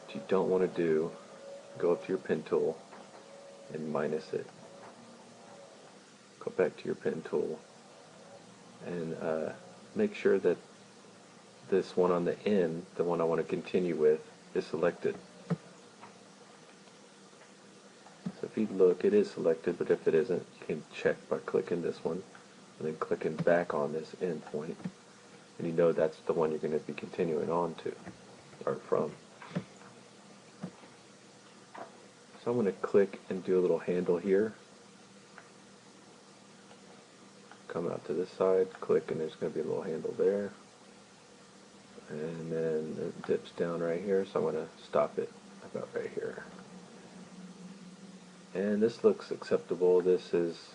Speaker 1: what you don't want to do, go up to your pen tool and minus it. Go back to your pen tool and make sure that this one on the end, the one I want to continue with, is selected. So if you look, it is selected, but if it isn't, you can check by clicking this one and then clicking back on this end point, and you know that's the one you're going to be continuing on to, or from. So I'm going to click and do a little handle here. Come out to this side, click, and there's going to be a little handle there. And then it dips down right here, so I'm going to stop it about right here. And this looks acceptable. This is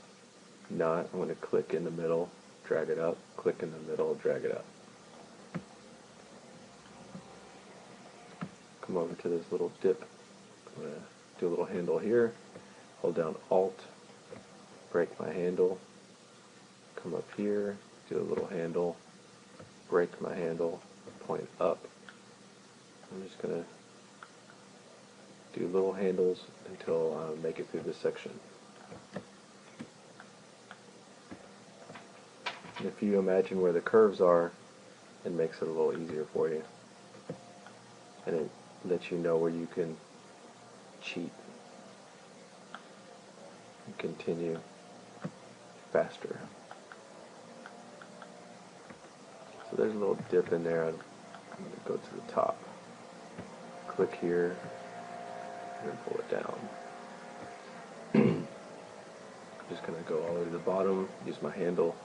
Speaker 1: not. I'm going to click in the middle, drag it up, click in the middle, drag it up. Come over to this little dip. I'm going to do a little handle here, hold down Alt, break my handle, come up here, do a little handle, break my handle, point up. I'm just going to do little handles until I make it through this section. And if you imagine where the curves are, it makes it a little easier for you. And it lets you know where you can cheat and continue faster. So there's a little dip in there. I'm going to go to the top. Click here and pull it down. I'm just going to go all the way to the bottom, use my handle,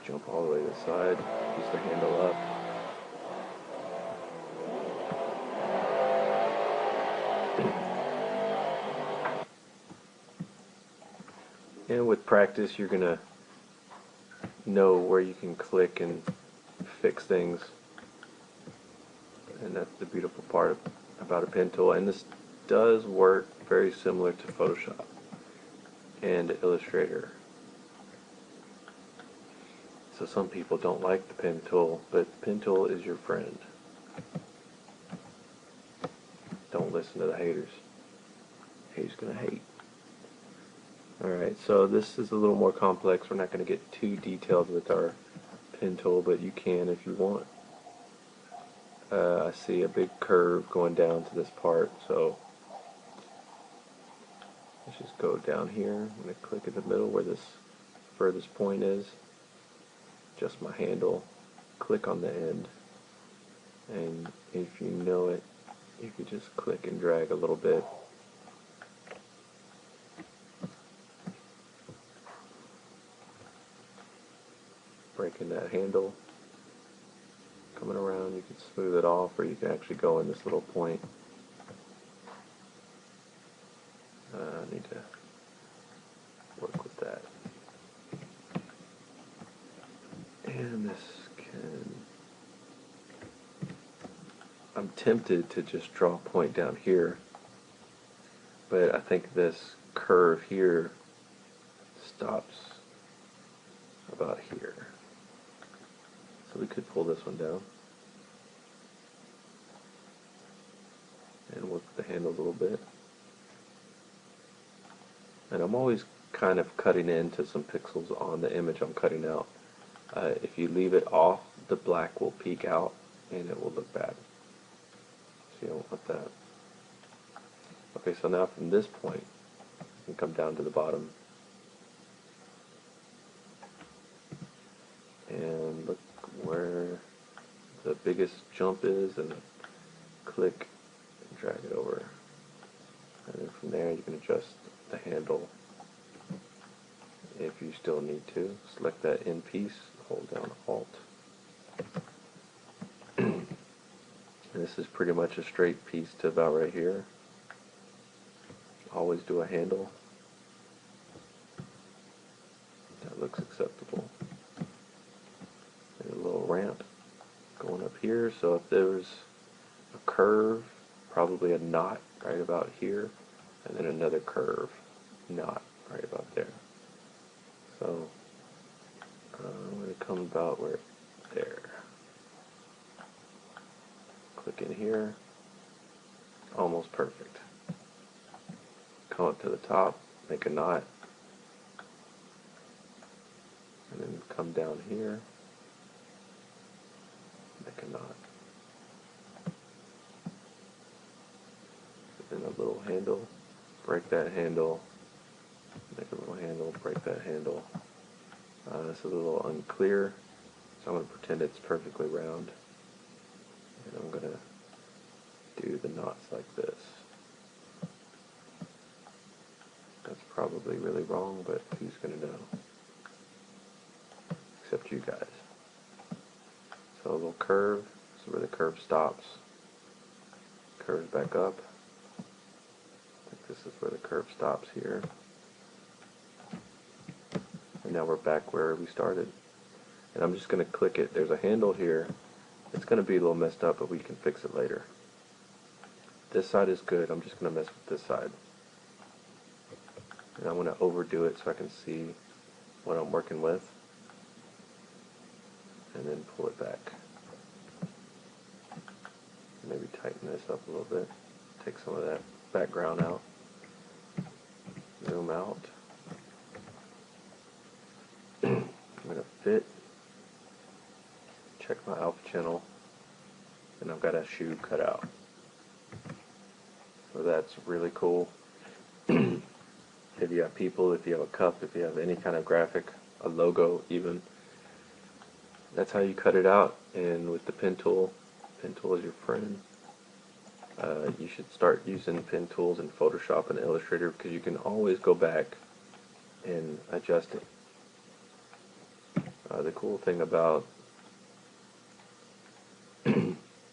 Speaker 1: jump all the way to the side, use the handle up. And with practice, you're going to know where you can click and fix things. And that's the beautiful part about a pen tool. And this does work very similar to Photoshop and Illustrator. So some people don't like the pen tool, but the pen tool is your friend. Don't listen to the haters. Haters gonna hate. Alright, so this is a little more complex. We're not going to get too detailed with our pen tool, but you can if you want. I see a big curve going down to this part, so let's just go down here. I'm going to click in the middle where this furthest point is. Adjust my handle, click on the end, and if you know it, you could just click and drag a little bit. Breaking that handle, coming around, you can smooth it off, or you can actually go in this little point. I need to work with that. And this can, I'm tempted to just draw a point down here, but I think this curve here stops about here. So we could pull this one down and work the handle a little bit. And I'm always kind of cutting into some pixels on the image I'm cutting out. If you leave it off, the black will peek out and it will look bad. so you don't want that. Okay, so now from this point, you can come down to the bottom and look where the biggest jump is, and click and drag it over. And then from there you can adjust the handle if you still need to. Select that end piece, hold down Alt. And this is pretty much a straight piece to about right here. Always do a handle. That looks acceptable. And a little ramp going up here, so if there's a curve, probably a knot right about here, and then another curve knot right about there. So I'm going to come about where there. Click in here. Almost perfect. Come up to the top, make a knot, and then come down here, make a knot. And a little handle, break that handle, make a little handle, break that handle. This is a little unclear, so I'm going to pretend it's perfectly round. And I'm going to do the knots like this. That's probably really wrong, but who's going to know? Except you guys. So a little curve, this is where the curve stops. Curves back up. I think this is where the curve stops here. And now we're back where we started. And I'm just going to click it. There's a handle here. It's going to be a little messed up, but we can fix it later. This side is good. I'm just going to mess with this side. And I'm going to overdo it so I can see what I'm working with. And then pull it back. Maybe tighten this up a little bit. Take some of that background out. Zoom out. I'm going to fit. Check my alpha channel. And I've got a shoe cut out. So that's really cool. If you have people, if you have a cup, if you have any kind of graphic, a logo even, that's how you cut it out. And with the pen tool is your friend. You should start using pen tools in Photoshop and Illustrator, because you can always go back and adjust it. The cool thing about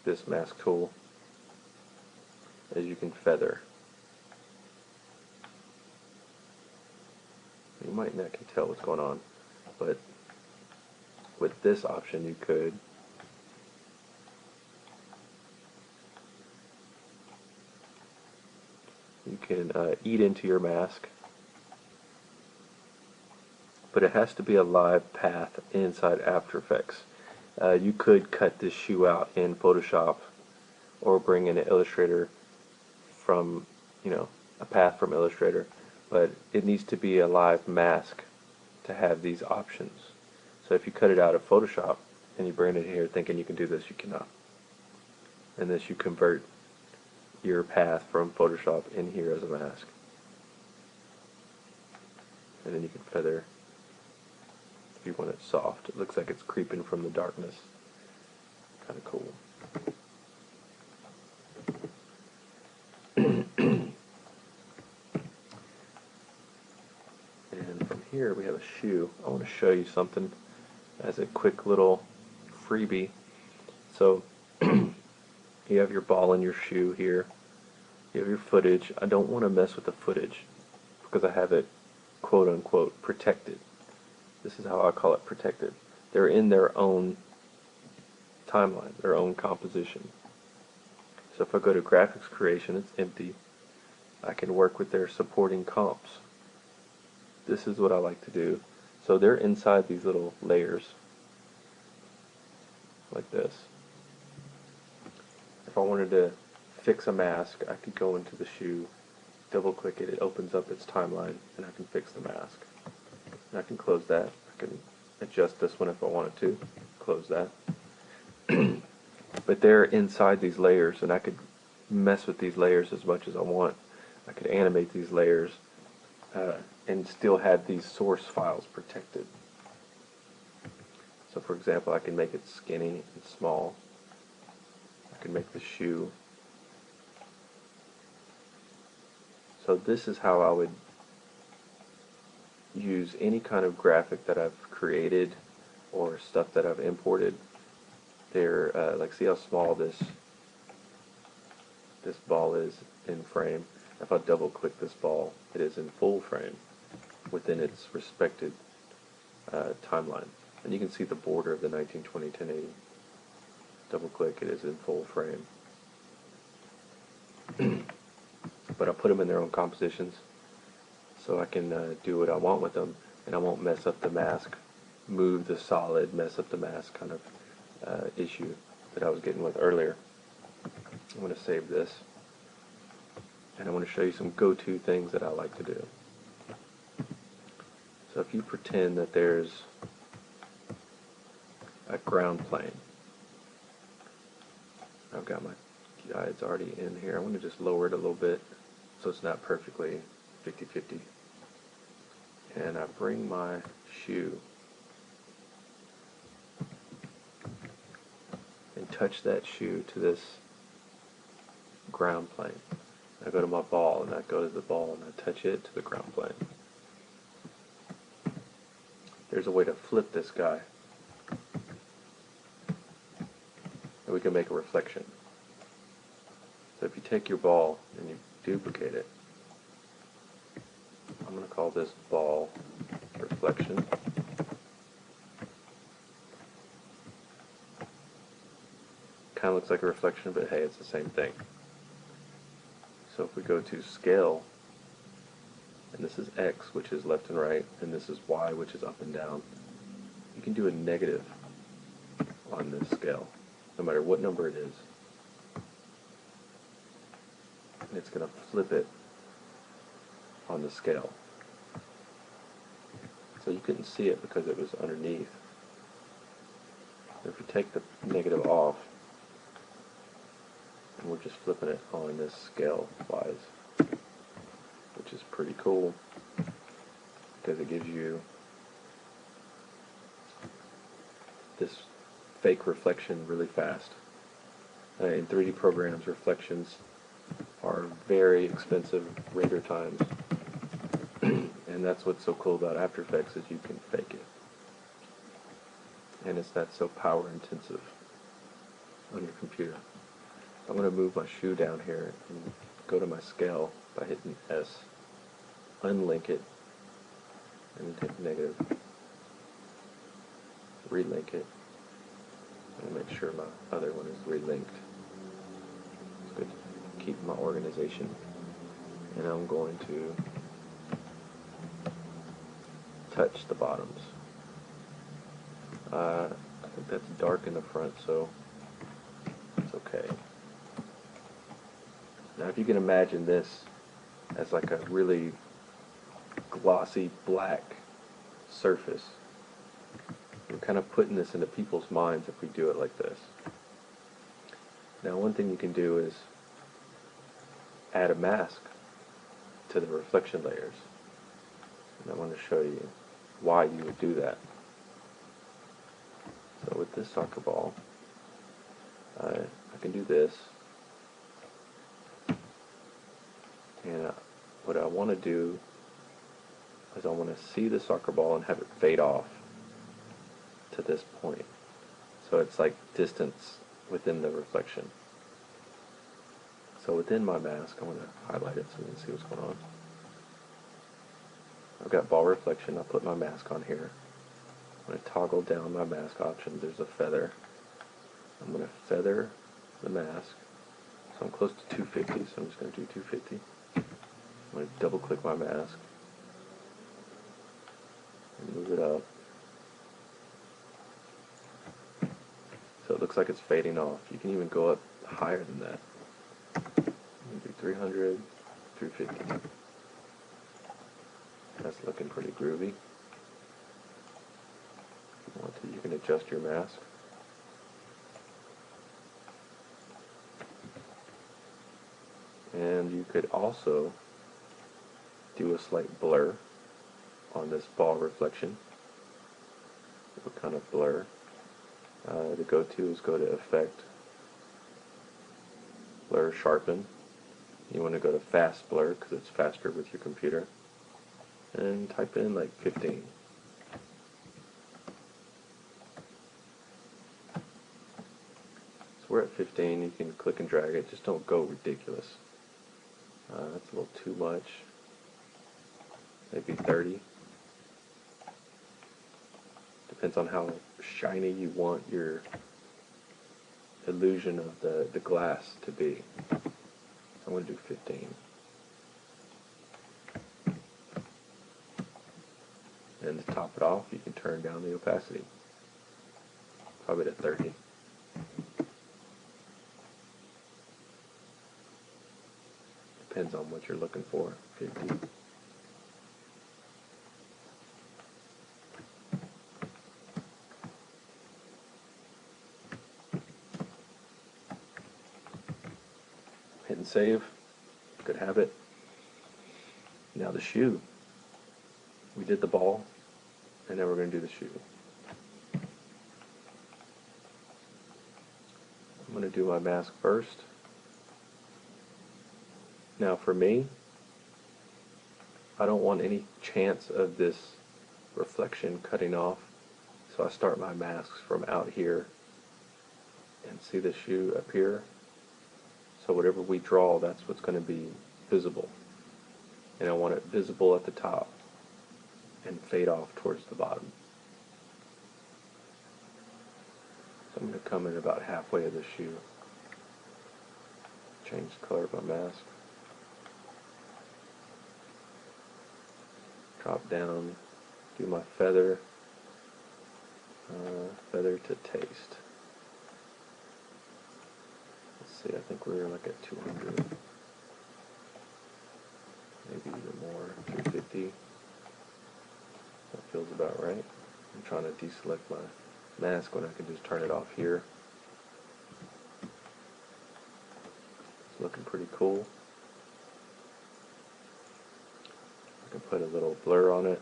Speaker 1: this mask tool is you can feather. You might not can tell what's going on, but with this option you could eat into your mask, but it has to be a live path inside After Effects. You could cut this shoe out in Photoshop or bring in an Illustrator from, a path from Illustrator, but it needs to be a live mask to have these options. So if you cut it out of Photoshop and you bring it here thinking you can do this, you cannot. Unless you convert your path from Photoshop in here as a mask. And then you can feather if you want it soft. It looks like it's creeping from the darkness. Kind of cool. And from here we have a shoe. I want to show you something as a quick little freebie. So you have your ball in your shoe here. You have your footage. I don't want to mess with the footage because I have it quote unquote protected. This is how I call it, protected. They're in their own timeline, their own composition. So if I go to GraphicsCreation, it's empty. I can work with their supporting comps. This is what I like to do. So they're inside these little layers like this. If I wanted to fix a mask, I could go into the shoe, double click it, it opens up its timeline, and I can fix the mask. And I can close that. I can adjust this one if I wanted to, close that. But they're inside these layers, and I could mess with these layers as much as I want. I could animate these layers and still have these source files protected. So for example, I can make it skinny and small. I can make the shoe. So this is how I would use any kind of graphic that I've created or stuff that I've imported. They're like, see how small this ball is in frame. If I double click this ball, it is in full frame within its respected timeline. And you can see the border of the 1920 1080. Double click, it is in full frame. But I put them in their own compositions so I can do what I want with them, and I won't mess up the mask, move the solid, mess up the mask kind of issue that I was getting with earlier. I'm going to save this, and I want to show you some go-to things that I like to do. So if you pretend that there's a ground plane, I've got my guides already in here. I want to just lower it a little bit so it's not perfectly 50-50. And I bring my shoe and touch that shoe to this ground plane. I go to my ball, and I go to the ball, and I touch it to the ground plane. There's a way to flip this guy, and we can make a reflection. So if you take your ball and you duplicate it, I'm going to call this ball reflection. Kind of looks like a reflection, but hey, it's the same thing. So if we go to scale, and this is X, which is left and right, and this is Y, which is up and down, you can do a negative on this scale, no matter what number it is. And it's going to flip it on the scale. So you couldn't see it because it was underneath. If we take the negative off, and we're just flipping it on this scale wise, which is pretty cool because it gives you this fake reflection really fast. In 3D programs, reflections are very expensive render times, and that's what's so cool about After Effects, is you can fake it, and it's not so power intensive on your computer. I'm going to move my shoe down here and go to my scale by hitting S, unlink it, and hit negative, relink it, and make sure my other one is relinked. It's good to keep my organization. And I'm going to touch the bottoms. I think that's dark in the front, so it's okay. Now if you can imagine this as like a really glossy black surface, we're kind of putting this into people's minds if we do it like this. Now one thing you can do is add a mask to the reflection layers, and I want to show you why you would do that. So with this soccer ball, I can do this, and what I want to do is I want to see the soccer ball and have it fade off to this point, so it's like distance within the reflection. So within my mask, I'm going to highlight it so you can see what's going on. I've got ball reflection. I'll put my mask on here. I'm going to toggle down my mask option. There's a feather. I'm going to feather the mask. So I'm close to 250, so I'm just going to do 250. I'm going to double click my mask and move it up. So it looks like it's fading off. You can even go up higher than that. Maybe 300, 350. That's looking pretty groovy. If you want to, you can adjust your mask. And you could also do a slight blur on this ball reflection. What kind of blur? The go-to is go to Effect, Blur, Sharpen. You want to go to Fast Blur because it's faster with your computer. And type in like 15. So we're at 15. You can click and drag it. Just don't go ridiculous. That's a little too much. Maybe 30. Depends on how shiny you want your illusion of the glass to be. So I'm going to do 15. And to top it off, you can turn down the opacity. Probably to 30. Depends on what you're looking for. 50. Hit and save. Good habit. Now the shoe. We did the ball, and now we're going to do the shoe. I'm going to do my mask first. Now for me, I don't want any chance of this reflection cutting off, so I start my masks from out here, and see the shoe up here. So whatever we draw, that's what's going to be visible. And I want it visible at the top and fade off towards the bottom. So I'm going to come in about halfway of the shoe. Change the color of my mask. Drop down, do my feather, feather to taste. Let's see, I think we're like at 200, maybe even more, 250. That feels about right. I'm trying to deselect my mask when I can just turn it off here. It's looking pretty cool. I can put a little blur on it.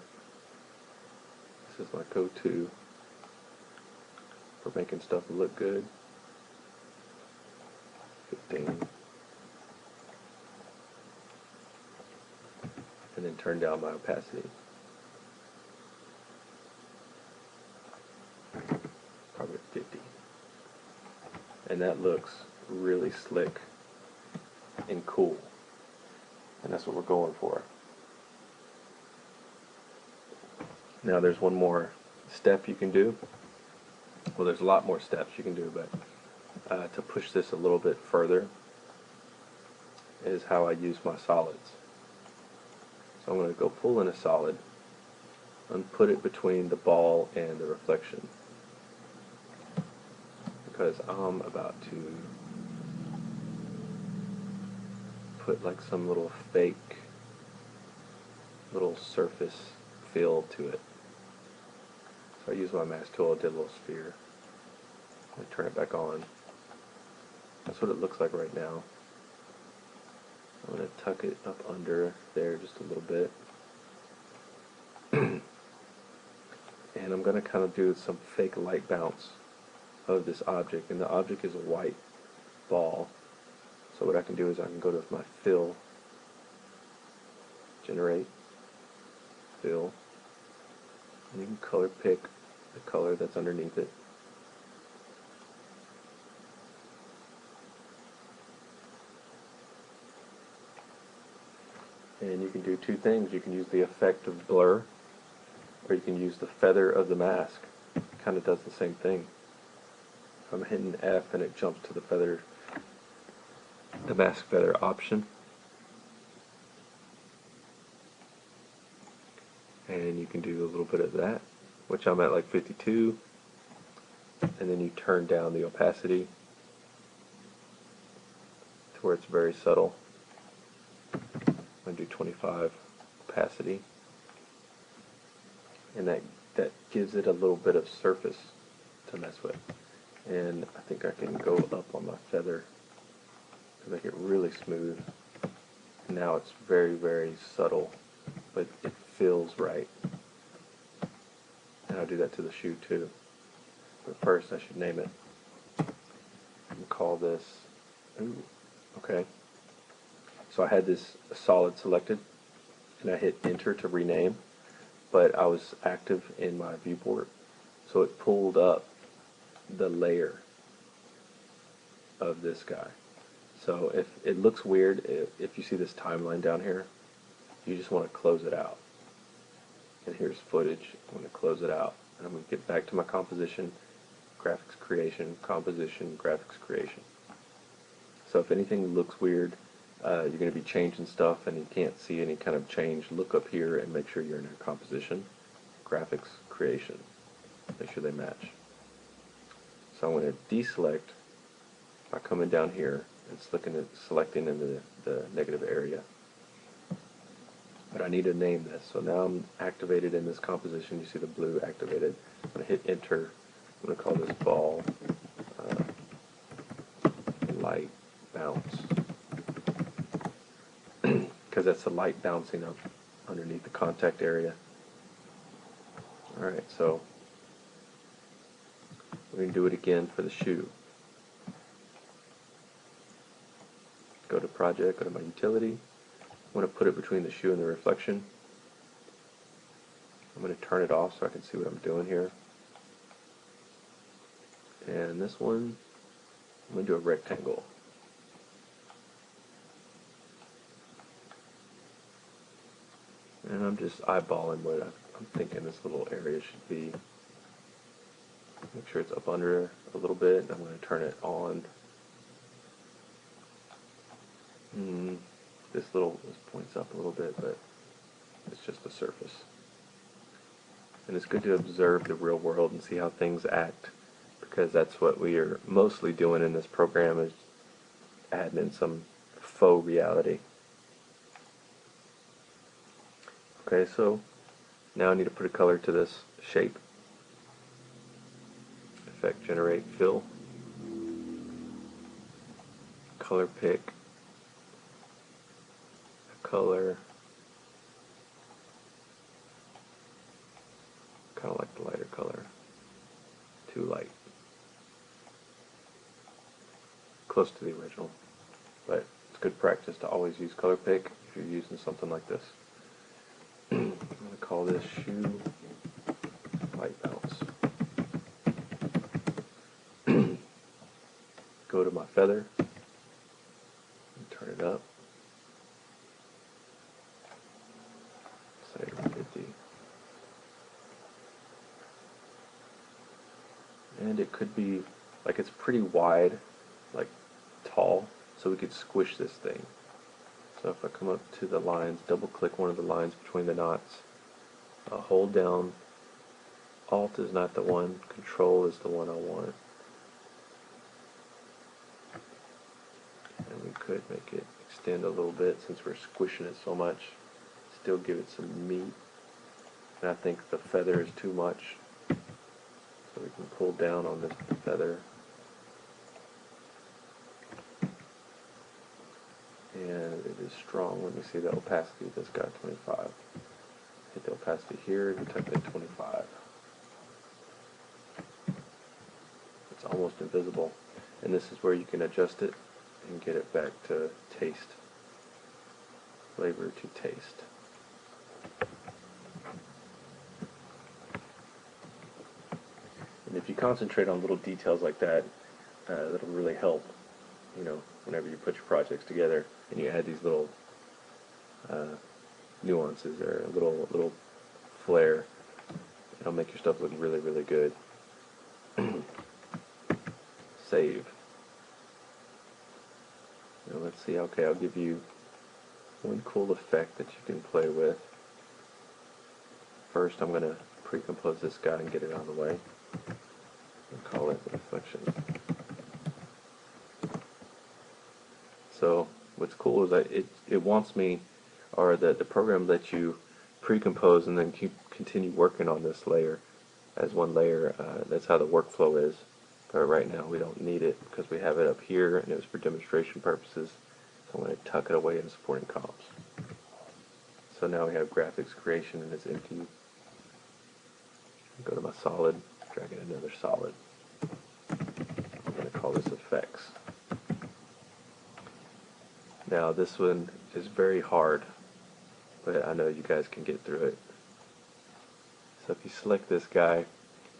Speaker 1: This is my go-to for making stuff look good. 15. And then turn down my opacity. Probably 50. And that looks really slick and cool. And that's what we're going for. Now there's one more step you can do. Well, there's a lot more steps you can do, but to push this a little bit further is how I use my solids. So I'm going to go pull in a solid and put it between the ball and the reflection, because I'm about to put like some little fake little surface feel to it. So I use my mask tool, I did a little sphere. I turn it back on. That's what it looks like right now. I'm going to tuck it up under there just a little bit. And I'm going to kind of do some fake light bounce of this object. And the object is a white ball. So what I can do is I can go to my fill, generate, fill, and you can color pick the color that's underneath it. And you can do two things. You can use the effect of blur, or you can use the feather of the mask. It kind of does the same thing. I'm hitting F and it jumps to the feather, the mask feather option. And you can do a little bit of that, which I'm at like 52. And then you turn down the opacity to where it's very subtle. I'm going to do 25 opacity, and that gives it a little bit of surface to mess with. And I think I can go up on my feather to make it really smooth. and now it's very, very subtle, but it feels right. And I'll do that to the shoe too. But first I should name it and call this, ooh, okay. So I had this solid selected and I hit enter to rename, but I was active in my viewport, so it pulled up the layer of this guy. So if it looks weird, if you see this timeline down here, you just want to close it out. And here's footage. I'm going to close it out. And I'm going to get back to my composition, graphics creation, composition, graphics creation. So if anything looks weird, you're going to be changing stuff and you can't see any kind of change, look up here and make sure you're in your composition, graphics creation. Make sure they match. So I'm going to deselect by coming down here and selecting in the negative area. But I need to name this. So now I'm activated in this composition. You see the blue activated. I'm going to hit enter. I'm going to call this ball light bounce. Because that's the light bouncing up underneath the contact area. Alright, so we're going to do it again for the shoe. Go to project, go to my utility. I'm going to put it between the shoe and the reflection. I'm going to turn it off so I can see what I'm doing here. And this one, I'm going to do a rectangle. And I'm just eyeballing what I'm thinking this little area should be. Make sure it's up under a little bit. I'm going to turn it on. This points up a little bit, but it's just the surface. And it's good to observe the real world and see how things act, because that's what we are mostly doing in this program, is adding in some faux reality. Okay, so now I need to put a color to this shape. Effect, generate, fill. Color pick. Color. Kind of like the lighter color. Too light. Close to the original. But it's good practice to always use color pick if you're using something like this. I'm going to call this shoe light bounce. Go to my feather and turn it up. Say 150. And it could be, like, it's pretty wide, like tall, so we could squish this thing. So if I come up to the lines, double click one of the lines between the knots, hold down, Alt is not the one, Control is the one I want. And we could make it extend a little bit since we're squishing it so much. Still give it some meat. And I think the feather is too much. So we can pull down on this feather. And it is strong. Let me see the opacity of this guy, 25. Hit the opacity here and type in 25. It's almost invisible. And this is where you can adjust it and get it back to taste. Flavor to taste. And if you concentrate on little details like that, that'll really help, you know, whenever you put your projects together and you add these little nuances or a little flair. It'll make your stuff look really, really good. Save. Now let's see. Okay, I'll give you one cool effect that you can play with. First, I'm going to pre-compose this guy and get it out of the way. And call it reflection. So what's cool is that it wants me, or the program lets you pre-compose and then continue working on this layer as one layer. That's how the workflow is. But right now we don't need it because we have it up here and it was for demonstration purposes. I'm going to tuck it away in supporting comps. So now we have GraphicsCreation and it's empty. Go to my solid, drag in another solid. I'm going to call this effects. Now this one is very hard, but I know you guys can get through it. So if you select this guy,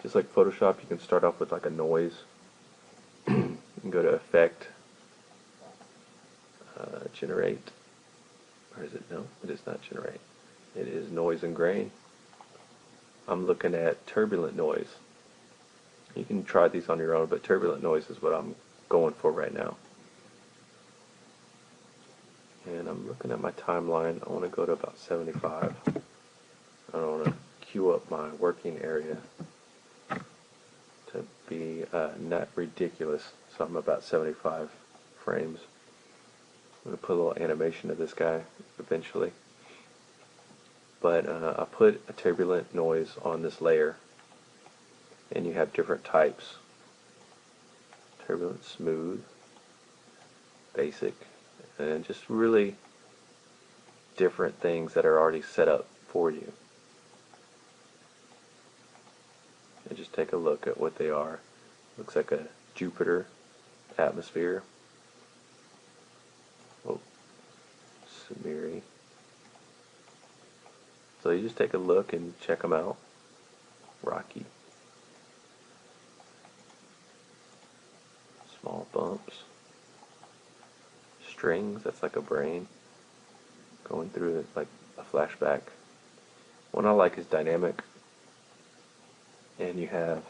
Speaker 1: just like Photoshop, you can start off with like a noise. You can go to Effect, Generate, or is it? No, it is not Generate. It is Noise and Grain. I'm looking at Turbulent Noise. You can try these on your own, but Turbulent Noise is what I'm going for right now. And I'm looking at my timeline. I want to go to about 75. I don't want to queue up my working area to be not ridiculous, so I'm about 75 frames. I'm going to put a little animation of this guy eventually. But I put a turbulent noise on this layer, and you have different types. Turbulent, smooth, basic, and just really different things that are already set up for you. And just take a look at what they are. Looks like a Jupiter atmosphere. Oh, Samiri. So you just take a look and check them out. Rocky. Small bumps. Strings, that's like a brain going through it like a flashback. One I like is dynamic. And you have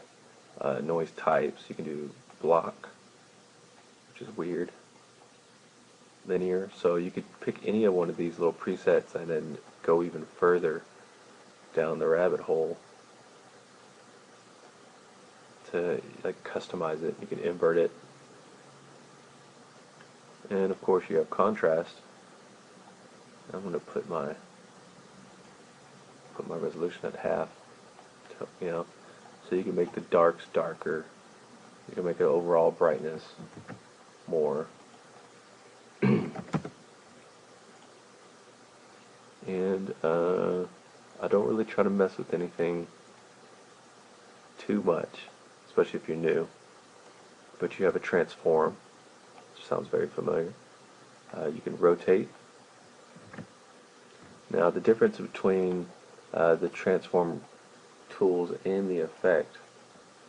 Speaker 1: noise types. You can do block, which is weird. Linear, so you could pick any of one of these little presets and then go even further down the rabbit hole to like customize it. You can invert it, and of course you have contrast. I'm going to put my resolution at half, you know, so you can make the darks darker. You can make the overall brightness more. And I don't really try to mess with anything too much, especially if you're new. But you have a transform, which sounds very familiar. You can rotate. Now the difference between the transform tools in the effect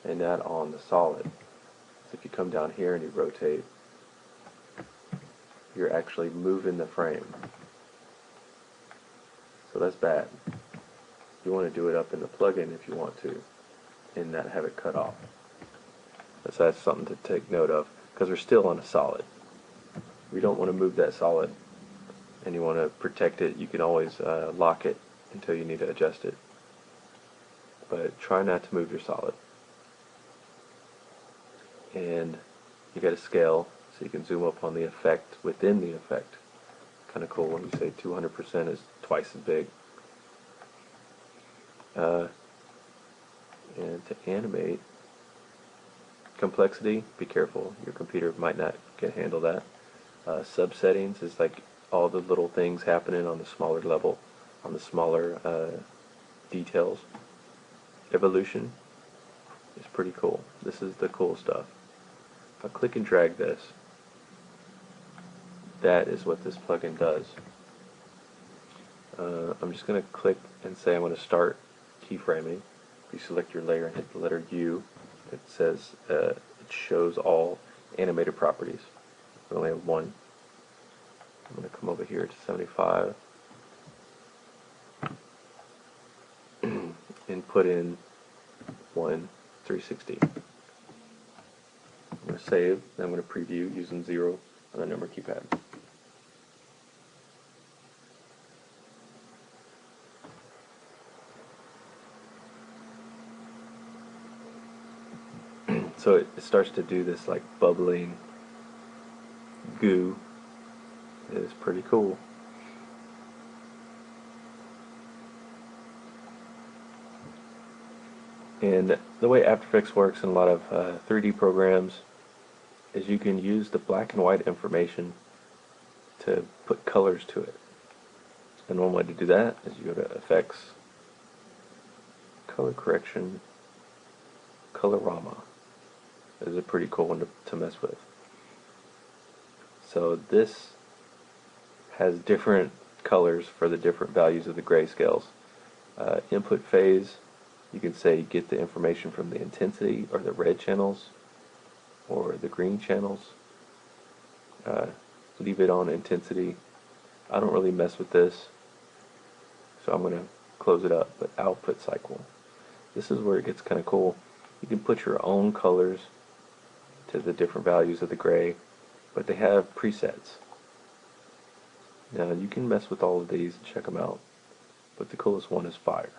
Speaker 1: and that on the solid. So if you come down here and you rotate, you're actually moving the frame. So that's bad. You want to do it up in the plugin if you want to, and not have it cut off. So that's something to take note of, because we're still on a solid. We don't want to move that solid, and you want to protect it. You can always lock it until you need to adjust it. But try not to move your solid. And you got to scale, so you can zoom up on the effect within the effect. Kind of cool when you say 200% is twice as big. And to animate, complexity, be careful. Your computer might not can handle that. Subsettings is like all the little things happening on the smaller level, on the smaller details. Evolution is pretty cool. This is the cool stuff. If I click and drag this, that is what this plugin does. I'm just going to click and say I'm going to start keyframing. If you select your layer and hit the letter U, it says it shows all animated properties. We only have one. I'm going to come over here to 75 and put in 360. I'm going to save, then I'm going to preview using 0 on the number keypad. So it starts to do this like bubbling goo. It is pretty cool. And the way After Effects works in a lot of 3D programs is you can use the black and white information to put colors to it. And one way to do that is you go to Effects, Color Correction, Colorama. This is a pretty cool one to mess with. So this has different colors for the different values of the grayscales. Input phase, you can say get the information from the intensity or the red channels or the green channels. Leave it on intensity. I don't really mess with this, so I'm going to close it up. But output cycle, this is where it gets kind of cool. You can put your own colors to the different values of the gray, but they have presets. Now you can mess with all of these and check them out, but the coolest one is fire.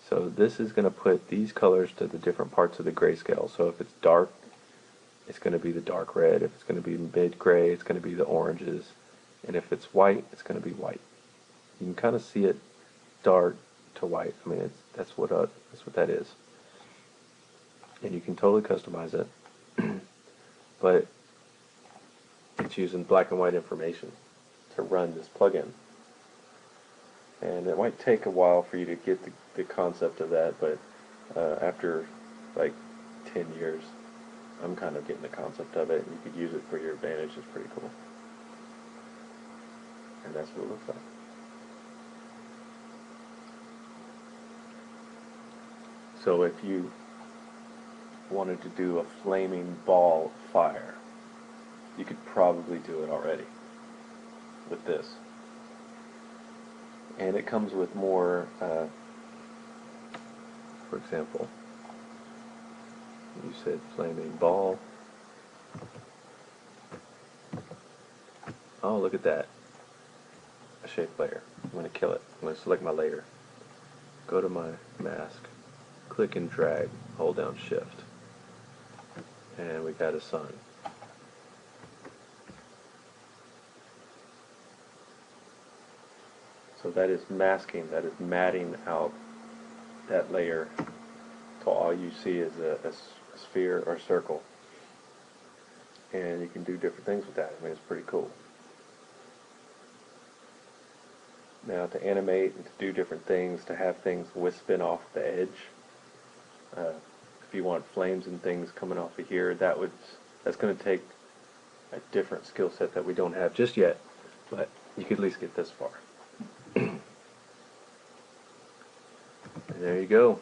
Speaker 1: So this is going to put these colors to the different parts of the grayscale. So if it's dark, it's going to be the dark red. If it's going to be mid gray, it's going to be the oranges. And if it's white, it's going to be white. You can kind of see it dark to white. I mean, that's what that is. And you can totally customize it, but it's using black and white information to run this plugin. And it might take a while for you to get the concept of that, but after like 10 years, I'm kind of getting the concept of it, and you could use it for your advantage. It's pretty cool. And that's what it looks like. So if you wanted to do a flaming ball of fire, you could probably do it already with this. And it comes with more, for example, you said flaming ball. Oh, look at that. A shape layer. I'm going to kill it. I'm going to select my layer. Go to my mask. Click and drag. Hold down shift. And we got a sun. So that is masking, that is matting out that layer till all you see is a sphere or circle. And you can do different things with that. I mean, it's pretty cool. Now to animate and to do different things, to have things wisping off the edge, if you want flames and things coming off of here, that's going to take a different skill set that we don't have just yet, but you could at least get this far. And there you go.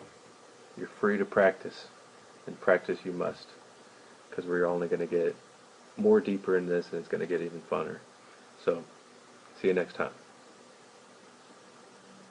Speaker 1: You're free to practice, and practice you must, because we're only going to get more deeper in this, and it's going to get even funner. So, see you next time.